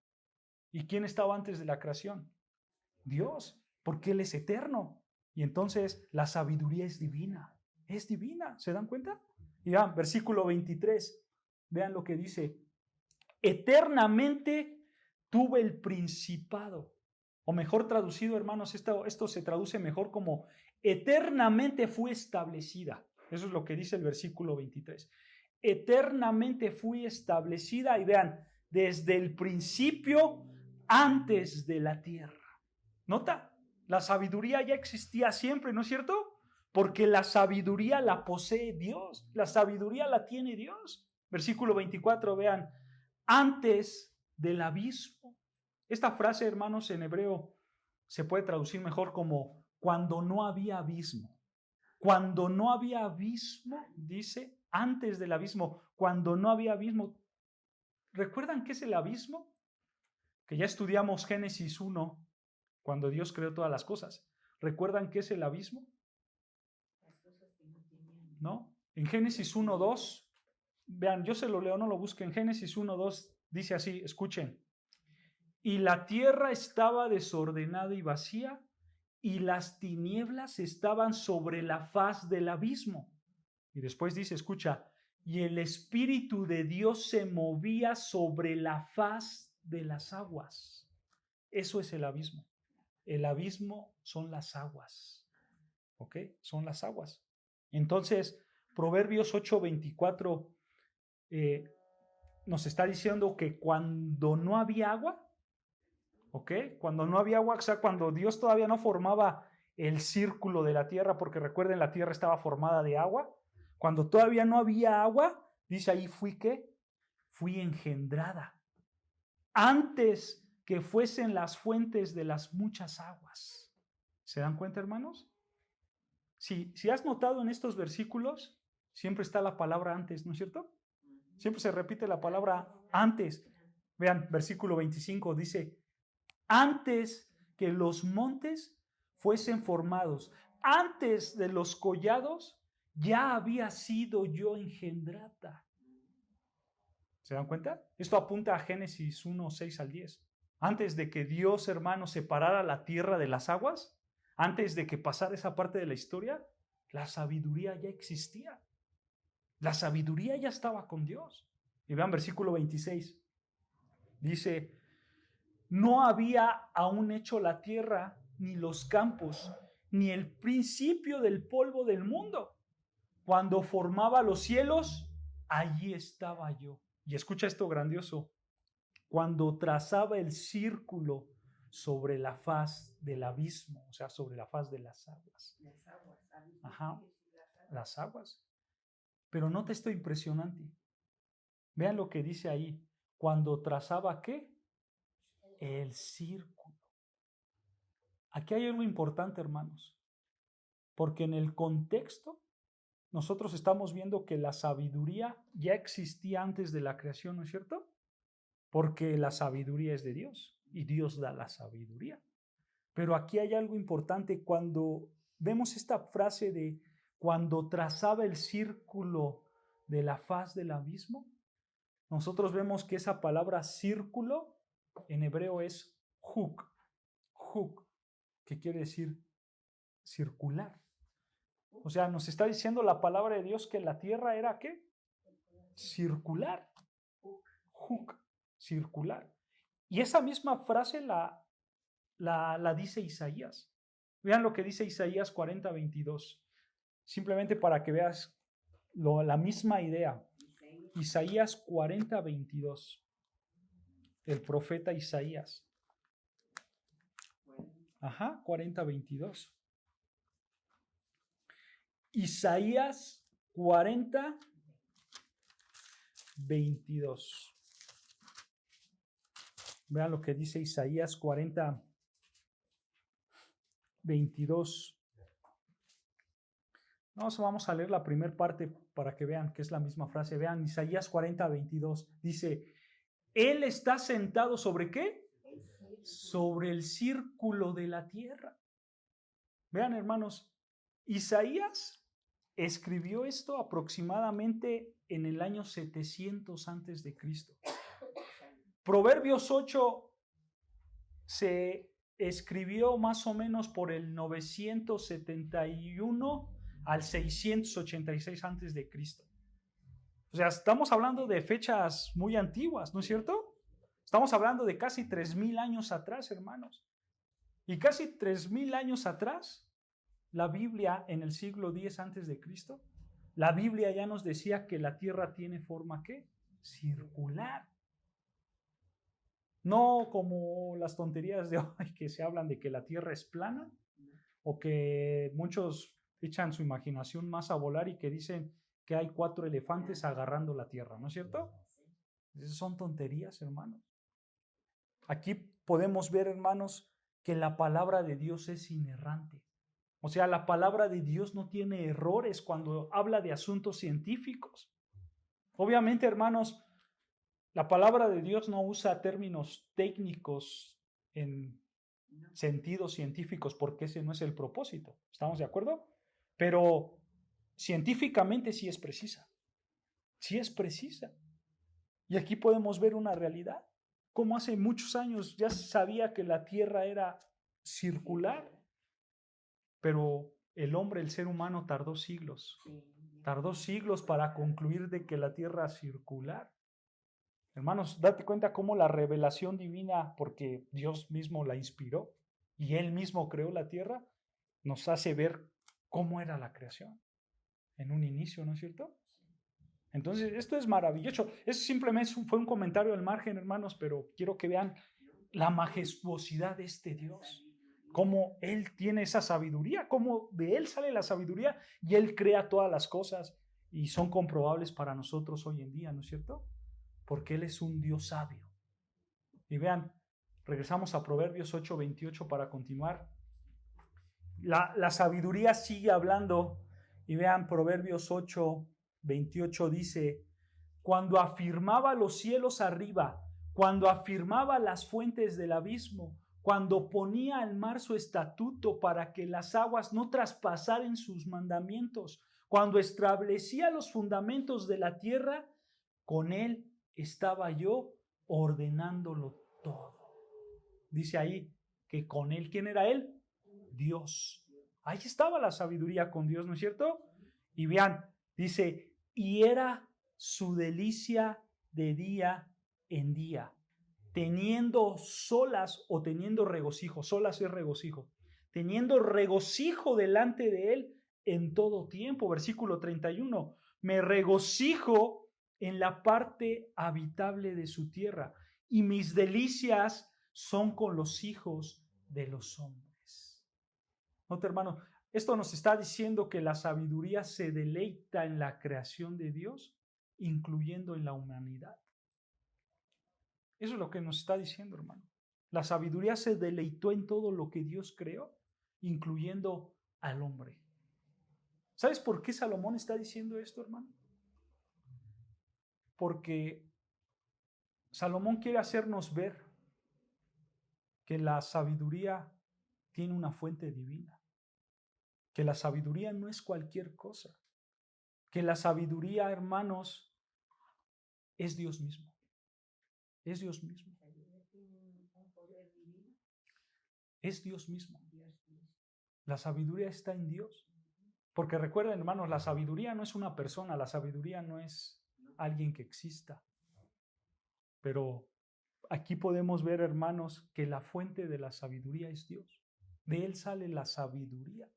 ¿Y quién estaba antes de la creación? Dios, porque Él es eterno. Y entonces la sabiduría es divina. Es divina, ¿se dan cuenta? Y vean, versículo 23, vean lo que dice. Eternamente tuve el principado. O mejor traducido, hermanos, esto se traduce mejor como eternamente fue establecida. Eso es lo que dice el versículo 23. Eternamente fui establecida, y vean, desde el principio, antes de la tierra. ¿Nota? La sabiduría ya existía siempre, ¿no es cierto? Porque la sabiduría la posee Dios. La sabiduría la tiene Dios. Versículo 24, vean, antes del abismo. Esta frase, hermanos, en hebreo se puede traducir mejor como cuando no había abismo. Cuando no había abismo, dice, antes del abismo, cuando no había abismo. ¿Recuerdan qué es el abismo? Que ya estudiamos Génesis 1, cuando Dios creó todas las cosas. ¿Recuerdan qué es el abismo? ¿No? En Génesis 1:2, vean, yo se lo leo, no lo busquen. Génesis 1:2 dice así, escuchen. Y la tierra estaba desordenada y vacía, y las tinieblas estaban sobre la faz del abismo. Y después dice, escucha, y el Espíritu de Dios se movía sobre la faz de las aguas. Eso es el abismo. El abismo son las aguas. ¿Ok? Son las aguas. Entonces, Proverbios 8:24 nos está diciendo que cuando no había agua, ¿Ok? Cuando no había agua, o sea, cuando Dios todavía no formaba el círculo de la tierra, porque recuerden, la tierra estaba formada de agua. Cuando todavía no había agua, dice ahí, fui engendrada. Antes que fuesen las fuentes de las muchas aguas. ¿Se dan cuenta, hermanos? Si has notado en estos versículos, siempre está la palabra antes, ¿no es cierto? Siempre se repite la palabra antes. Vean, versículo 25 dice, antes que los montes fuesen formados, antes de los collados, ya había sido yo engendrada. ¿Se dan cuenta? Esto apunta a Génesis 1, 6 al 10. Antes de que Dios, hermano, separara la tierra de las aguas, antes de que pasara esa parte de la historia, la sabiduría ya existía. La sabiduría ya estaba con Dios. Y vean versículo 26. Dice, no había aún hecho la tierra, ni los campos, ni el principio del polvo del mundo. Cuando formaba los cielos, allí estaba yo. Y escucha esto grandioso. Cuando trazaba el círculo sobre la faz del abismo, o sea, sobre la faz de las aguas. Ajá, las aguas. Pero nota esto impresionante. Vean lo que dice ahí. Cuando trazaba, ¿qué? El círculo. Aquí hay algo importante, hermanos. Porque en el contexto, nosotros estamos viendo que la sabiduría ya existía antes de la creación, ¿no es cierto? Porque la sabiduría es de Dios y Dios da la sabiduría. Pero aquí hay algo importante. Cuando vemos esta frase de cuando trazaba el círculo de la faz del abismo, nosotros vemos que esa palabra círculo en hebreo es huk, que quiere decir circular. O sea, nos está diciendo la palabra de Dios que la tierra era ¿qué? Circular. Huk, circular. Y esa misma frase la dice Isaías. Vean lo que dice Isaías 40, 22. Simplemente para que veas la misma idea. Isaías 40, 22. El profeta Isaías. Ajá, 40, 22. Isaías 40, 22. Vean lo que dice Isaías 40, 22. Vamos a leer la primera parte para que vean que es la misma frase. Vean, Isaías 40, 22. Dice, Él está sentado ¿sobre qué? Sobre el círculo de la tierra. Vean, hermanos, Isaías escribió esto aproximadamente en el año 700 antes de Cristo. Proverbios 8 se escribió más o menos por el 971 al 686 antes de Cristo. O sea, estamos hablando de fechas muy antiguas, ¿no es cierto? Estamos hablando de casi 3000 años atrás, hermanos. Y casi 3000 años atrás, la Biblia en el siglo X antes de Cristo, la Biblia ya nos decía que la tierra tiene forma ¿qué? Circular. No como las tonterías de hoy que se hablan de que la tierra es plana o que muchos echan su imaginación más a volar y que dicen que hay 4 elefantes agarrando la tierra, ¿no es cierto? Esas son tonterías, hermanos. Aquí podemos ver, hermanos, que la palabra de Dios es inerrante. O sea, la palabra de Dios no tiene errores cuando habla de asuntos científicos. Obviamente, hermanos, la palabra de Dios no usa términos técnicos en sentidos científicos porque ese no es el propósito. ¿Estamos de acuerdo? Pero científicamente sí es precisa. Sí es precisa. Y aquí podemos ver una realidad. Como hace muchos años ya se sabía que la Tierra era circular, pero el hombre, el ser humano, tardó siglos. Tardó siglos para concluir de que la Tierra es circular. Hermanos, date cuenta cómo la revelación divina, porque Dios mismo la inspiró y Él mismo creó la tierra, nos hace ver cómo era la creación en un inicio, ¿no es cierto? Entonces, esto es maravilloso. Eso simplemente fue un comentario al margen, hermanos, pero quiero que vean la majestuosidad de este Dios, cómo Él tiene esa sabiduría, cómo de Él sale la sabiduría y Él crea todas las cosas y son comprobables para nosotros hoy en día, ¿no es cierto? Porque Él es un Dios sabio. Y vean, regresamos a Proverbios 8:28 para continuar. La sabiduría sigue hablando y vean, Proverbios 8:28 dice: cuando afirmaba los cielos arriba, cuando afirmaba las fuentes del abismo, cuando ponía al mar su estatuto para que las aguas no traspasaran sus mandamientos, cuando establecía los fundamentos de la tierra, con él estaba yo ordenándolo todo. Dice ahí que con él, ¿quién era él? Dios. Ahí estaba la sabiduría con Dios, ¿no es cierto? Y vean, dice, y era su delicia de día en día, teniendo solas o teniendo regocijo, solas es regocijo, teniendo regocijo delante de él en todo tiempo. Versículo 31, me regocijo en la parte habitable de su tierra y mis delicias son con los hijos de los hombres. Nota, hermano, esto nos está diciendo que la sabiduría se deleita en la creación de Dios, incluyendo en la humanidad. Eso es lo que nos está diciendo, hermano. La sabiduría se deleitó en todo lo que Dios creó, incluyendo al hombre. ¿Sabes por qué Salomón está diciendo esto, hermano? Porque Salomón quiere hacernos ver que la sabiduría tiene una fuente divina, que la sabiduría no es cualquier cosa, que la sabiduría, hermanos, es Dios mismo. Es Dios mismo. Es Dios mismo. La sabiduría está en Dios. Porque recuerden, hermanos, la sabiduría no es una persona, la sabiduría no es alguien que exista. Pero aquí podemos ver, hermanos, que la fuente de la sabiduría es Dios. De Él sale la sabiduría.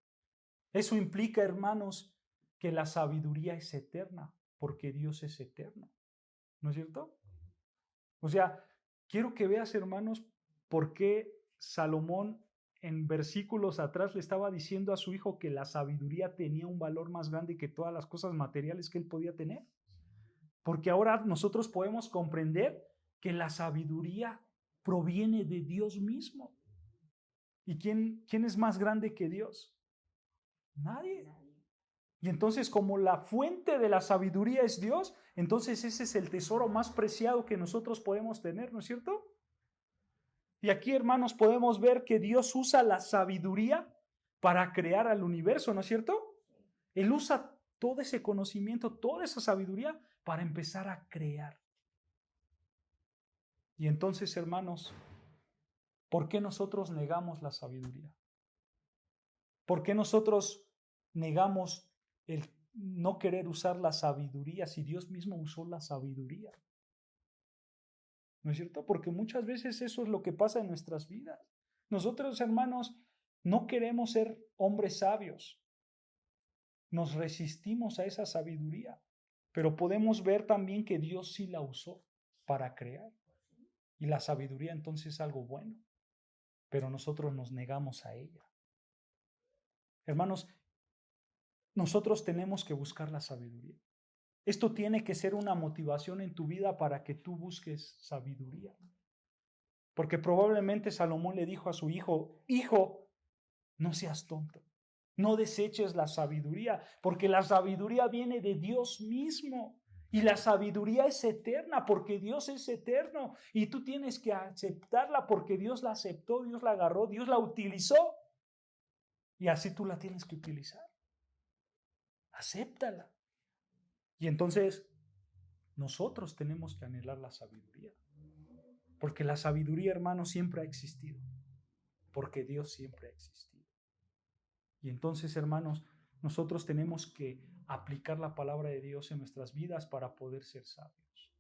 Eso implica, hermanos, que la sabiduría es eterna, porque Dios es eterno. ¿No es cierto? O sea, quiero que veas, hermanos, por qué Salomón en versículos atrás le estaba diciendo a su hijo que la sabiduría tenía un valor más grande que todas las cosas materiales que él podía tener. Porque ahora nosotros podemos comprender que la sabiduría proviene de Dios mismo. ¿Y quién es más grande que Dios? Nadie. Y entonces, como la fuente de la sabiduría es Dios, entonces ese es el tesoro más preciado que nosotros podemos tener, ¿no es cierto? Y aquí, hermanos, podemos ver que Dios usa la sabiduría para crear al universo, ¿no es cierto? Él usa todo ese conocimiento, toda esa sabiduría para empezar a crear. Y entonces, hermanos, ¿por qué nosotros negamos la sabiduría? ¿Por qué nosotros negamos el no querer usar la sabiduría si Dios mismo usó la sabiduría? ¿No es cierto? Porque muchas veces eso es lo que pasa en nuestras vidas. Nosotros, hermanos, no queremos ser hombres sabios. Nos resistimos a esa sabiduría, pero podemos ver también que Dios sí la usó para crear. Y la sabiduría entonces es algo bueno, pero nosotros nos negamos a ella. Hermanos, nosotros tenemos que buscar la sabiduría. Esto tiene que ser una motivación en tu vida para que tú busques sabiduría. Porque probablemente Salomón le dijo a su hijo, hijo, no seas tonto, no deseches la sabiduría, porque la sabiduría viene de Dios mismo. Y la sabiduría es eterna porque Dios es eterno. Y tú tienes que aceptarla porque Dios la aceptó, Dios la agarró, Dios la utilizó. Y así tú la tienes que utilizar. Acéptala. Y entonces nosotros tenemos que anhelar la sabiduría. Porque la sabiduría, hermano, siempre ha existido. Porque Dios siempre ha existido. Y entonces, hermanos, nosotros tenemos que aplicar la palabra de Dios en nuestras vidas para poder ser sabios.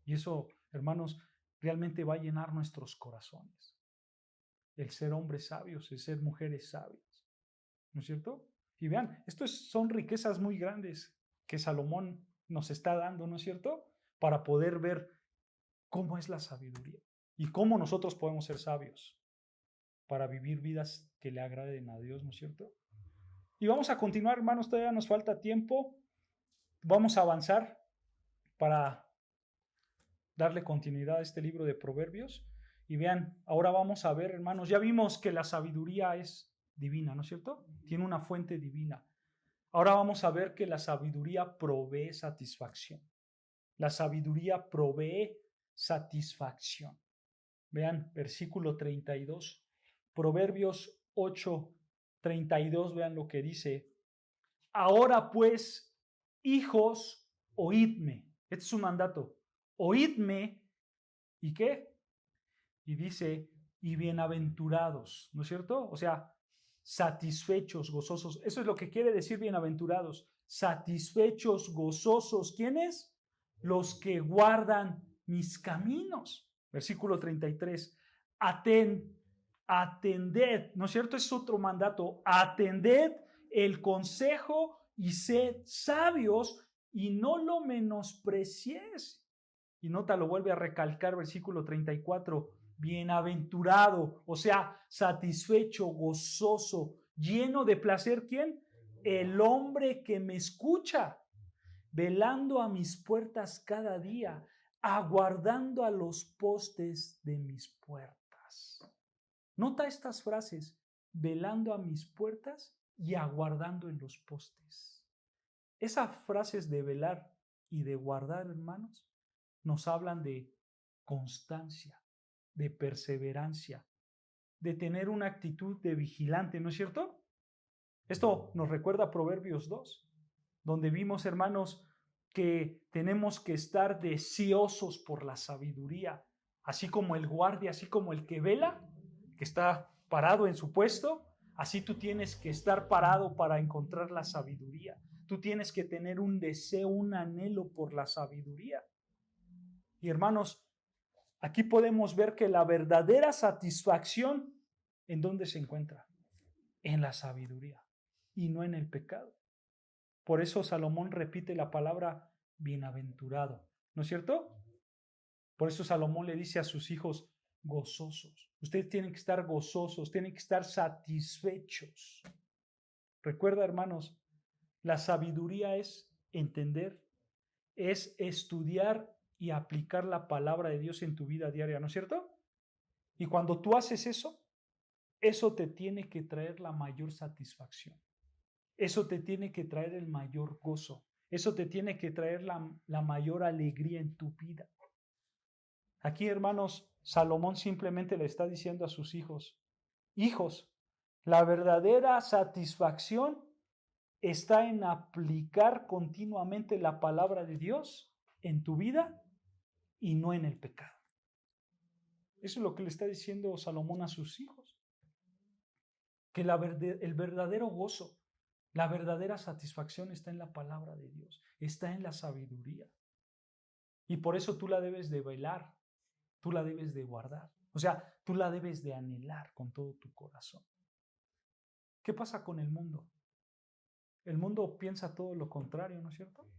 Y eso, hermanos, realmente va a llenar nuestros corazones. El ser hombres sabios, el ser mujeres sabias. ¿No es cierto? Y vean, son riquezas muy grandes que Salomón nos está dando, ¿no es cierto? Para poder ver cómo es la sabiduría. y cómo nosotros podemos ser sabios para vivir vidas que le agraden a Dios, ¿no es cierto? Y vamos a continuar, hermanos, todavía nos falta tiempo. Vamos a avanzar para darle continuidad a este libro de Proverbios. Y vean, ahora vamos a ver, hermanos, ya vimos que la sabiduría es divina, ¿no es cierto? Tiene una fuente divina. Ahora vamos a ver que la sabiduría provee satisfacción. La sabiduría provee satisfacción. Vean, versículo 32. Proverbios 8:32, vean lo que dice. Ahora pues, hijos, oídme. Este es un mandato. Oídme, ¿y qué? Y dice, y bienaventurados, ¿no es cierto? O sea, satisfechos, gozosos. Eso es lo que quiere decir bienaventurados. Satisfechos, gozosos. ¿Quiénes? Los que guardan mis caminos. Versículo 33. Atended, ¿no es cierto? Es otro mandato. Atended el consejo y sed sabios y no lo menosprecies. Y nota, lo vuelve a recalcar, versículo 34. Bienaventurado, o sea, satisfecho, gozoso, lleno de placer. ¿Quién? El hombre que me escucha, velando a mis puertas cada día, aguardando a los postes de mis puertas. Nota estas frases, velando a mis puertas y aguardando en los postes. Esas frases de velar y de guardar, hermanos, nos hablan de constancia, de perseverancia, de tener una actitud de vigilante, ¿no es cierto? Esto nos recuerda a Proverbios 2, donde vimos, hermanos, que tenemos que estar deseosos por la sabiduría, así como el guardia, así como el que vela, que está parado en su puesto, así tú tienes que estar parado para encontrar la sabiduría. Tú tienes que tener un deseo, un anhelo por la sabiduría. Y hermanos, aquí podemos ver que la verdadera satisfacción, ¿en dónde se encuentra? En la sabiduría y no en el pecado. Por eso Salomón repite la palabra bienaventurado, ¿no es cierto? Por eso Salomón le dice a sus hijos gozosos. Ustedes tienen que estar gozosos, tienen que estar satisfechos. Recuerda, hermanos, la sabiduría es entender, es estudiar y aplicar la palabra de Dios en tu vida diaria, ¿no es cierto? Y cuando tú haces eso, eso te tiene que traer la mayor satisfacción. Eso te tiene que traer el mayor gozo. Eso te tiene que traer la mayor alegría en tu vida. Aquí, hermanos, Salomón simplemente le está diciendo a sus hijos, hijos, la verdadera satisfacción está en aplicar continuamente la palabra de Dios en tu vida y no en el pecado. Eso es lo que le está diciendo Salomón a sus hijos. Que el verdadero gozo, la verdadera satisfacción está en la palabra de Dios, está en la sabiduría. Y por eso tú la debes de velar, tú la debes de guardar. O sea, tú la debes de anhelar con todo tu corazón. ¿Qué pasa con el mundo? El mundo piensa todo lo contrario, ¿no es cierto?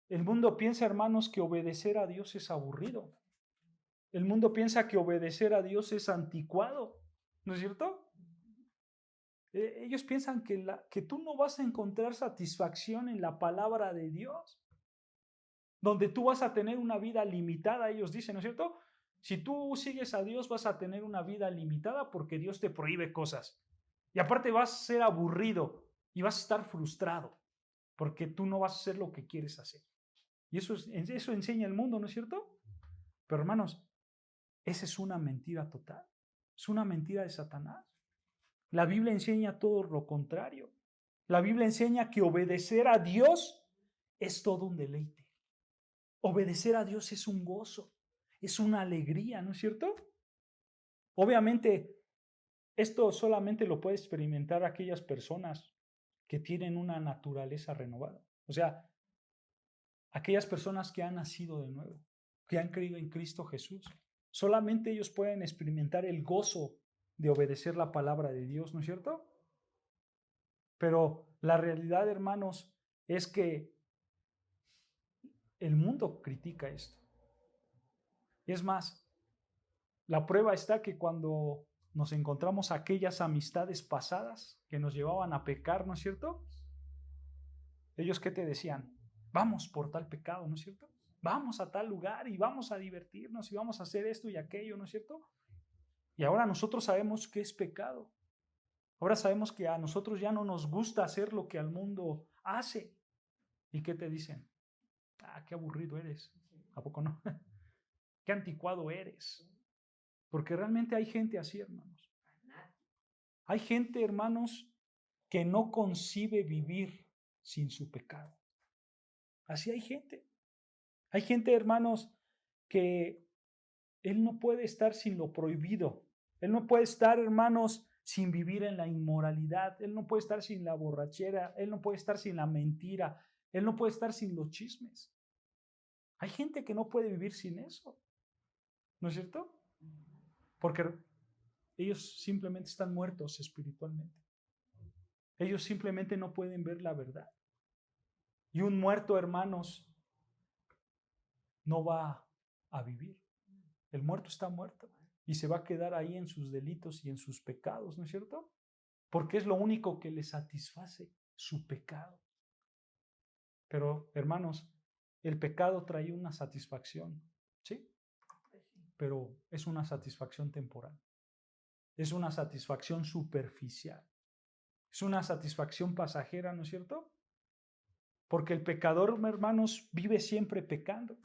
El mundo piensa, hermanos, que obedecer a Dios es aburrido. El mundo piensa que obedecer a Dios es anticuado, ¿no es cierto? Ellos piensan que tú no vas a encontrar satisfacción en la palabra de Dios, donde tú vas a tener una vida limitada, ellos dicen, ¿no es cierto? Si tú sigues a Dios vas a tener una vida limitada porque Dios te prohíbe cosas. Y aparte vas a ser aburrido y vas a estar frustrado porque tú no vas a hacer lo que quieres hacer. Y eso enseña el mundo, ¿no es cierto? Pero hermanos, esa es una mentira total. Es una mentira de Satanás. La Biblia enseña todo lo contrario. La Biblia enseña que obedecer a Dios es todo un deleite. Obedecer a Dios es un gozo, es una alegría, ¿no es cierto? Obviamente, esto solamente lo puede experimentar aquellas personas que tienen una naturaleza renovada. O sea, aquellas personas que han nacido de nuevo, que han creído en Cristo Jesús. Solamente ellos pueden experimentar el gozo de obedecer la palabra de Dios, ¿no es cierto? Pero la realidad, hermanos, es que el mundo critica esto. Es más, La prueba está que cuando nos encontramos aquellas amistades pasadas que nos llevaban a pecar, ¿no es cierto? Ellos, ¿qué te decían? Vamos por tal pecado, ¿no es cierto? Vamos a tal lugar y vamos a divertirnos y vamos a hacer esto y aquello, ¿no es cierto? Y ahora nosotros sabemos qué es pecado. Ahora sabemos que a nosotros ya no nos gusta hacer lo que al mundo hace. ¿Y qué te dicen? Ah, qué aburrido eres. ¿A poco no? Qué anticuado eres. Porque realmente hay gente así, hermanos. Hay gente, hermanos, que no concibe vivir sin su pecado. Así hay gente. Hay gente, hermanos, que él no puede estar sin lo prohibido. Él no puede estar, hermanos, sin vivir en la inmoralidad. Él no puede estar sin la borrachera. Él no puede estar sin la mentira. Él no puede estar sin los chismes. Hay gente que no puede vivir sin eso. ¿No es cierto? Porque ellos simplemente están muertos espiritualmente. Ellos simplemente no pueden ver la verdad. Y un muerto, hermanos, no va a vivir. El muerto está muerto y se va a quedar ahí en sus delitos y en sus pecados, ¿no es cierto? Porque es lo único que le satisface, su pecado. Pero, hermanos, el pecado trae una satisfacción, ¿sí? Pero es una satisfacción temporal. Es una satisfacción superficial. Es una satisfacción pasajera, ¿no es cierto? Porque el pecador, hermanos, vive siempre pecando.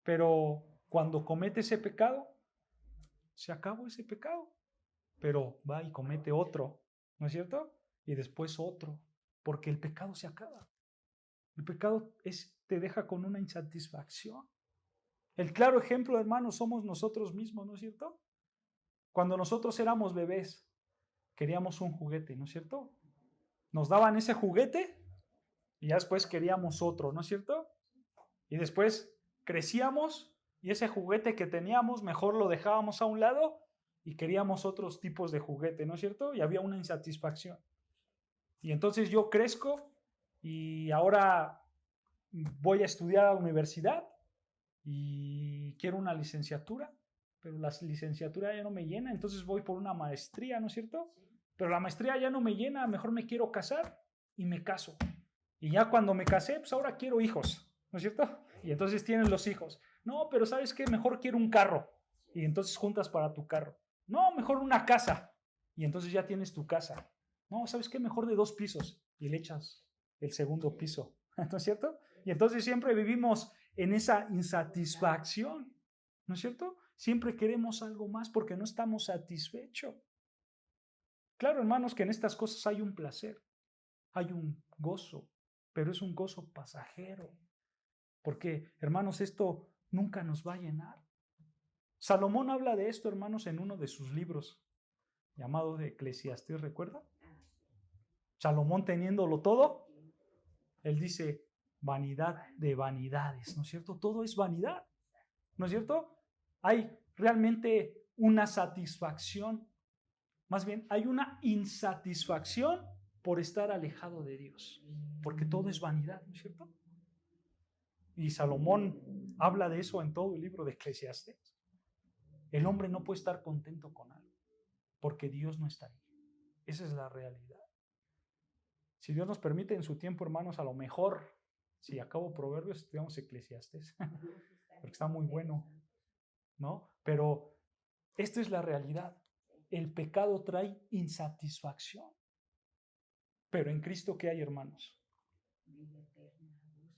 Pero cuando comete ese pecado, se acabó ese pecado. Pero va y comete otro, ¿no es cierto? Y después otro, porque el pecado se acaba. El pecado te deja con una insatisfacción. El claro ejemplo, hermanos, somos nosotros mismos, ¿no es cierto? Cuando nosotros éramos bebés, queríamos un juguete, ¿no es cierto? Nos daban ese juguete y ya después queríamos otro, ¿no es cierto? Y después crecíamos y ese juguete que teníamos mejor lo dejábamos a un lado y queríamos otros tipos de juguete, ¿no es cierto? Y había una insatisfacción. Y entonces yo crezco y ahora voy a estudiar a la universidad y quiero una licenciatura, pero la licenciatura ya no me llena, entonces voy por una maestría, ¿no es cierto? Pero la maestría ya no me llena, mejor me quiero casar y me caso. Y ya cuando me casé, pues ahora quiero hijos, ¿no es cierto? Y entonces tienes los hijos. No, pero ¿sabes qué? Mejor quiero un carro. Y entonces juntas para tu carro. No, mejor una casa. Y entonces ya tienes tu casa. No, ¿sabes qué? Mejor de 2 pisos. Y le echas el segundo piso, ¿no es cierto? Y entonces siempre vivimos en esa insatisfacción, ¿no es cierto? Siempre queremos algo más porque no estamos satisfechos. Claro, hermanos, que en estas cosas hay un placer, hay un gozo, pero es un gozo pasajero. Porque, hermanos, esto nunca nos va a llenar. Salomón habla de esto, hermanos, en uno de sus libros, llamado de Eclesiastés, ¿recuerda? Salomón teniéndolo todo, él dice, vanidad de vanidades, ¿no es cierto? Todo es vanidad, ¿no es cierto? Hay realmente una satisfacción, más bien hay una insatisfacción por estar alejado de Dios, porque todo es vanidad, ¿no es cierto? Y Salomón habla de eso en todo el libro de Eclesiastés. El hombre no puede estar contento con algo, porque Dios no está ahí. Esa es la realidad. Si Dios nos permite en su tiempo, hermanos, a lo mejor, si acabo Proverbios, estudiamos Eclesiastés, porque está muy bueno, ¿no? Pero esta es la realidad. El pecado trae insatisfacción. Pero en Cristo, ¿qué hay, hermanos?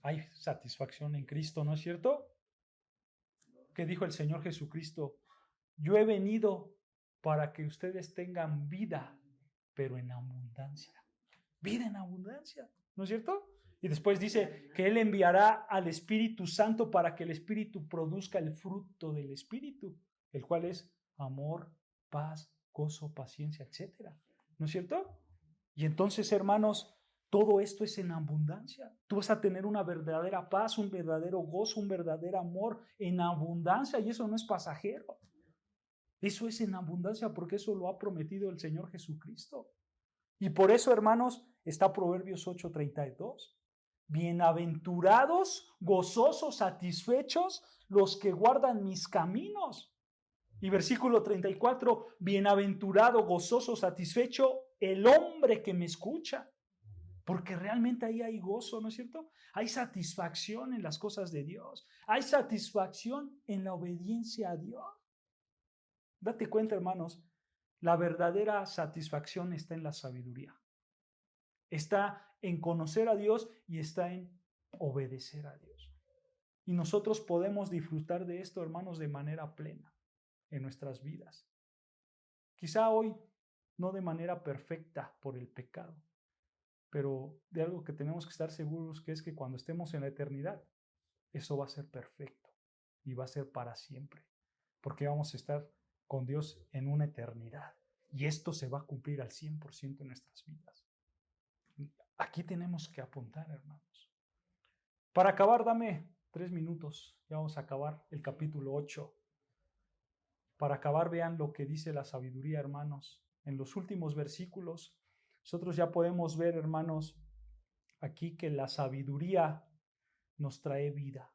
Hay satisfacción en Cristo, ¿no es cierto? ¿Qué dijo el Señor Jesucristo? Yo he venido para que ustedes tengan vida, pero en abundancia. Vida en abundancia, ¿no es cierto? Y después dice que Él enviará al Espíritu Santo para que el Espíritu produzca el fruto del Espíritu, el cual es amor, paz, gozo, paciencia, etcétera. ¿No es cierto? Y entonces, hermanos, todo esto es en abundancia. Tú vas a tener una verdadera paz, un verdadero gozo, un verdadero amor en abundancia, y eso no es pasajero. Eso es en abundancia porque eso lo ha prometido el Señor Jesucristo. Y por eso, hermanos, está Proverbios 8:32. Bienaventurados, gozosos, satisfechos los que guardan mis caminos. Y versículo 34, bienaventurado, gozoso, satisfecho el hombre que me escucha. Porque realmente ahí hay gozo, ¿no es cierto? Hay satisfacción en las cosas de Dios. Hay satisfacción en la obediencia a Dios. Date cuenta, hermanos, la verdadera satisfacción está en la sabiduría. Está en conocer a Dios y está en obedecer a Dios. Y nosotros podemos disfrutar de esto, hermanos, de manera plena en nuestras vidas. Quizá hoy no de manera perfecta por el pecado, pero de algo que tenemos que estar seguros, que es que cuando estemos en la eternidad, eso va a ser perfecto y va a ser para siempre, porque vamos a estar con Dios en una eternidad y esto se va a cumplir al 100% en nuestras vidas. Aquí tenemos que apuntar, hermanos. Para acabar, dame 3 minutos, ya vamos a acabar el capítulo 8. Para acabar, vean lo que dice la sabiduría, hermanos. En los últimos versículos, nosotros ya podemos ver, hermanos, aquí que la sabiduría nos trae vida.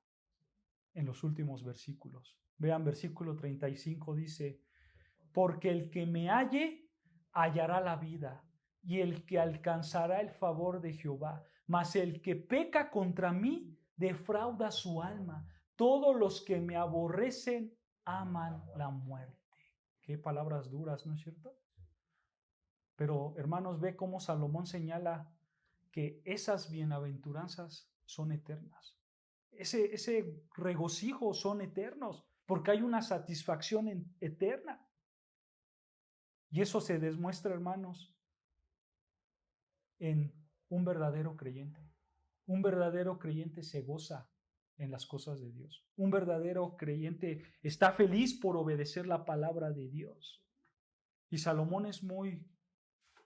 En los últimos versículos. Vean, versículo 35 dice, porque el que me halle, hallará la vida, y el que alcanzará el favor de Jehová. Mas el que peca contra mí, defrauda su alma. Todos los que me aborrecen, aman la muerte. Qué palabras duras, ¿no es cierto? Pero, hermanos, ve cómo Salomón señala que esas bienaventuranzas son eternas. Ese regocijo son eternos, porque hay una satisfacción eterna. Y eso se demuestra, hermanos, en un verdadero creyente. Un verdadero creyente se goza en las cosas de Dios. Un verdadero creyente está feliz por obedecer la palabra de Dios. Y Salomón es muy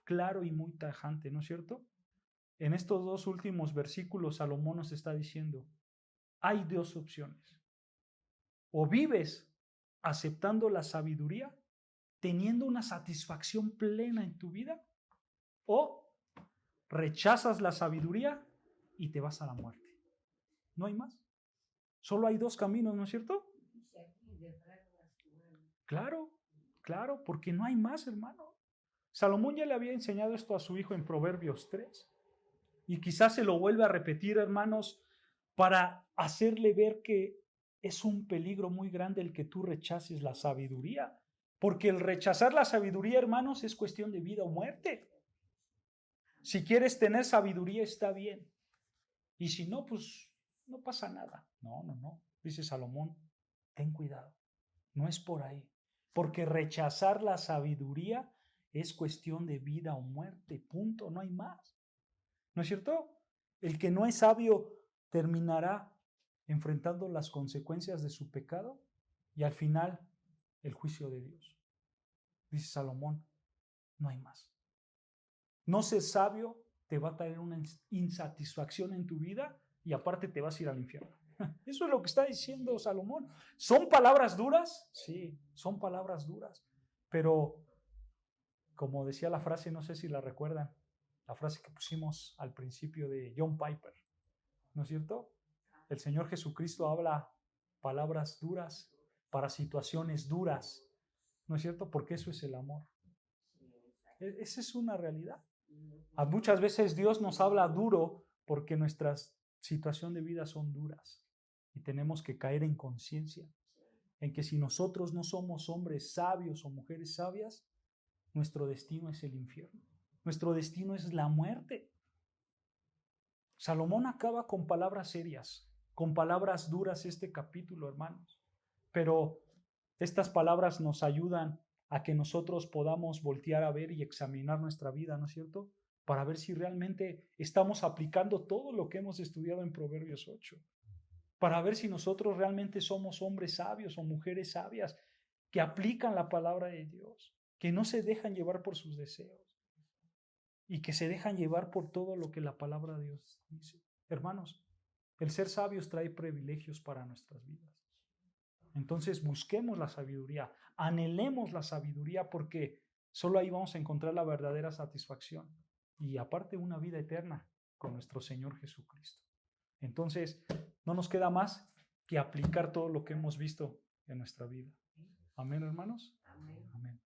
claro y muy tajante, ¿no es cierto? En estos 2 últimos versículos, Salomón nos está diciendo, hay 2 opciones. O vives aceptando la sabiduría, teniendo una satisfacción plena en tu vida, o rechazas la sabiduría y te vas a la muerte. No hay más. Solo hay 2 caminos, ¿no es cierto? Claro, claro, porque no hay más, hermano. Salomón ya le había enseñado esto a su hijo en Proverbios 3. Y quizás se lo vuelve a repetir, hermanos, para hacerle ver que es un peligro muy grande el que tú rechaces la sabiduría. Porque el rechazar la sabiduría, hermanos, es cuestión de vida o muerte. Si quieres tener sabiduría, está bien. Y si no, pues no pasa nada. No. Dice Salomón, ten cuidado. No es por ahí. Porque rechazar la sabiduría es cuestión de vida o muerte. Punto. No hay más. ¿No es cierto? El que no es sabio terminará enfrentando las consecuencias de su pecado y al final el juicio de Dios. Dice Salomón, no hay más. No ser sabio te va a traer una insatisfacción en tu vida y aparte te vas a ir al infierno. Eso es lo que está diciendo Salomón. ¿Son palabras duras? Sí, son palabras duras. Pero, como decía la frase, no sé si la recuerdan, la frase que pusimos al principio de John Piper, ¿no es cierto? El Señor Jesucristo habla palabras duras para situaciones duras, ¿no es cierto? Porque eso es el amor. Esa es una realidad. Muchas veces Dios nos habla duro porque nuestras situaciones de vida son duras y tenemos que caer en conciencia en que si nosotros no somos hombres sabios o mujeres sabias, nuestro destino es el infierno. Nuestro destino es la muerte. Salomón acaba con palabras serias, con palabras duras este capítulo, hermanos. Pero estas palabras nos ayudan a que nosotros podamos voltear a ver y examinar nuestra vida, ¿no es cierto? Para ver si realmente estamos aplicando todo lo que hemos estudiado en Proverbios 8. Para ver si nosotros realmente somos hombres sabios o mujeres sabias que aplican la palabra de Dios, que no se dejan llevar por sus deseos y que se dejan llevar por todo lo que la palabra de Dios dice. Hermanos, el ser sabios trae privilegios para nuestras vidas. Entonces busquemos la sabiduría, anhelemos la sabiduría porque solo ahí vamos a encontrar la verdadera satisfacción y aparte una vida eterna con nuestro Señor Jesucristo. Entonces no nos queda más que aplicar todo lo que hemos visto en nuestra vida. Amén, hermanos.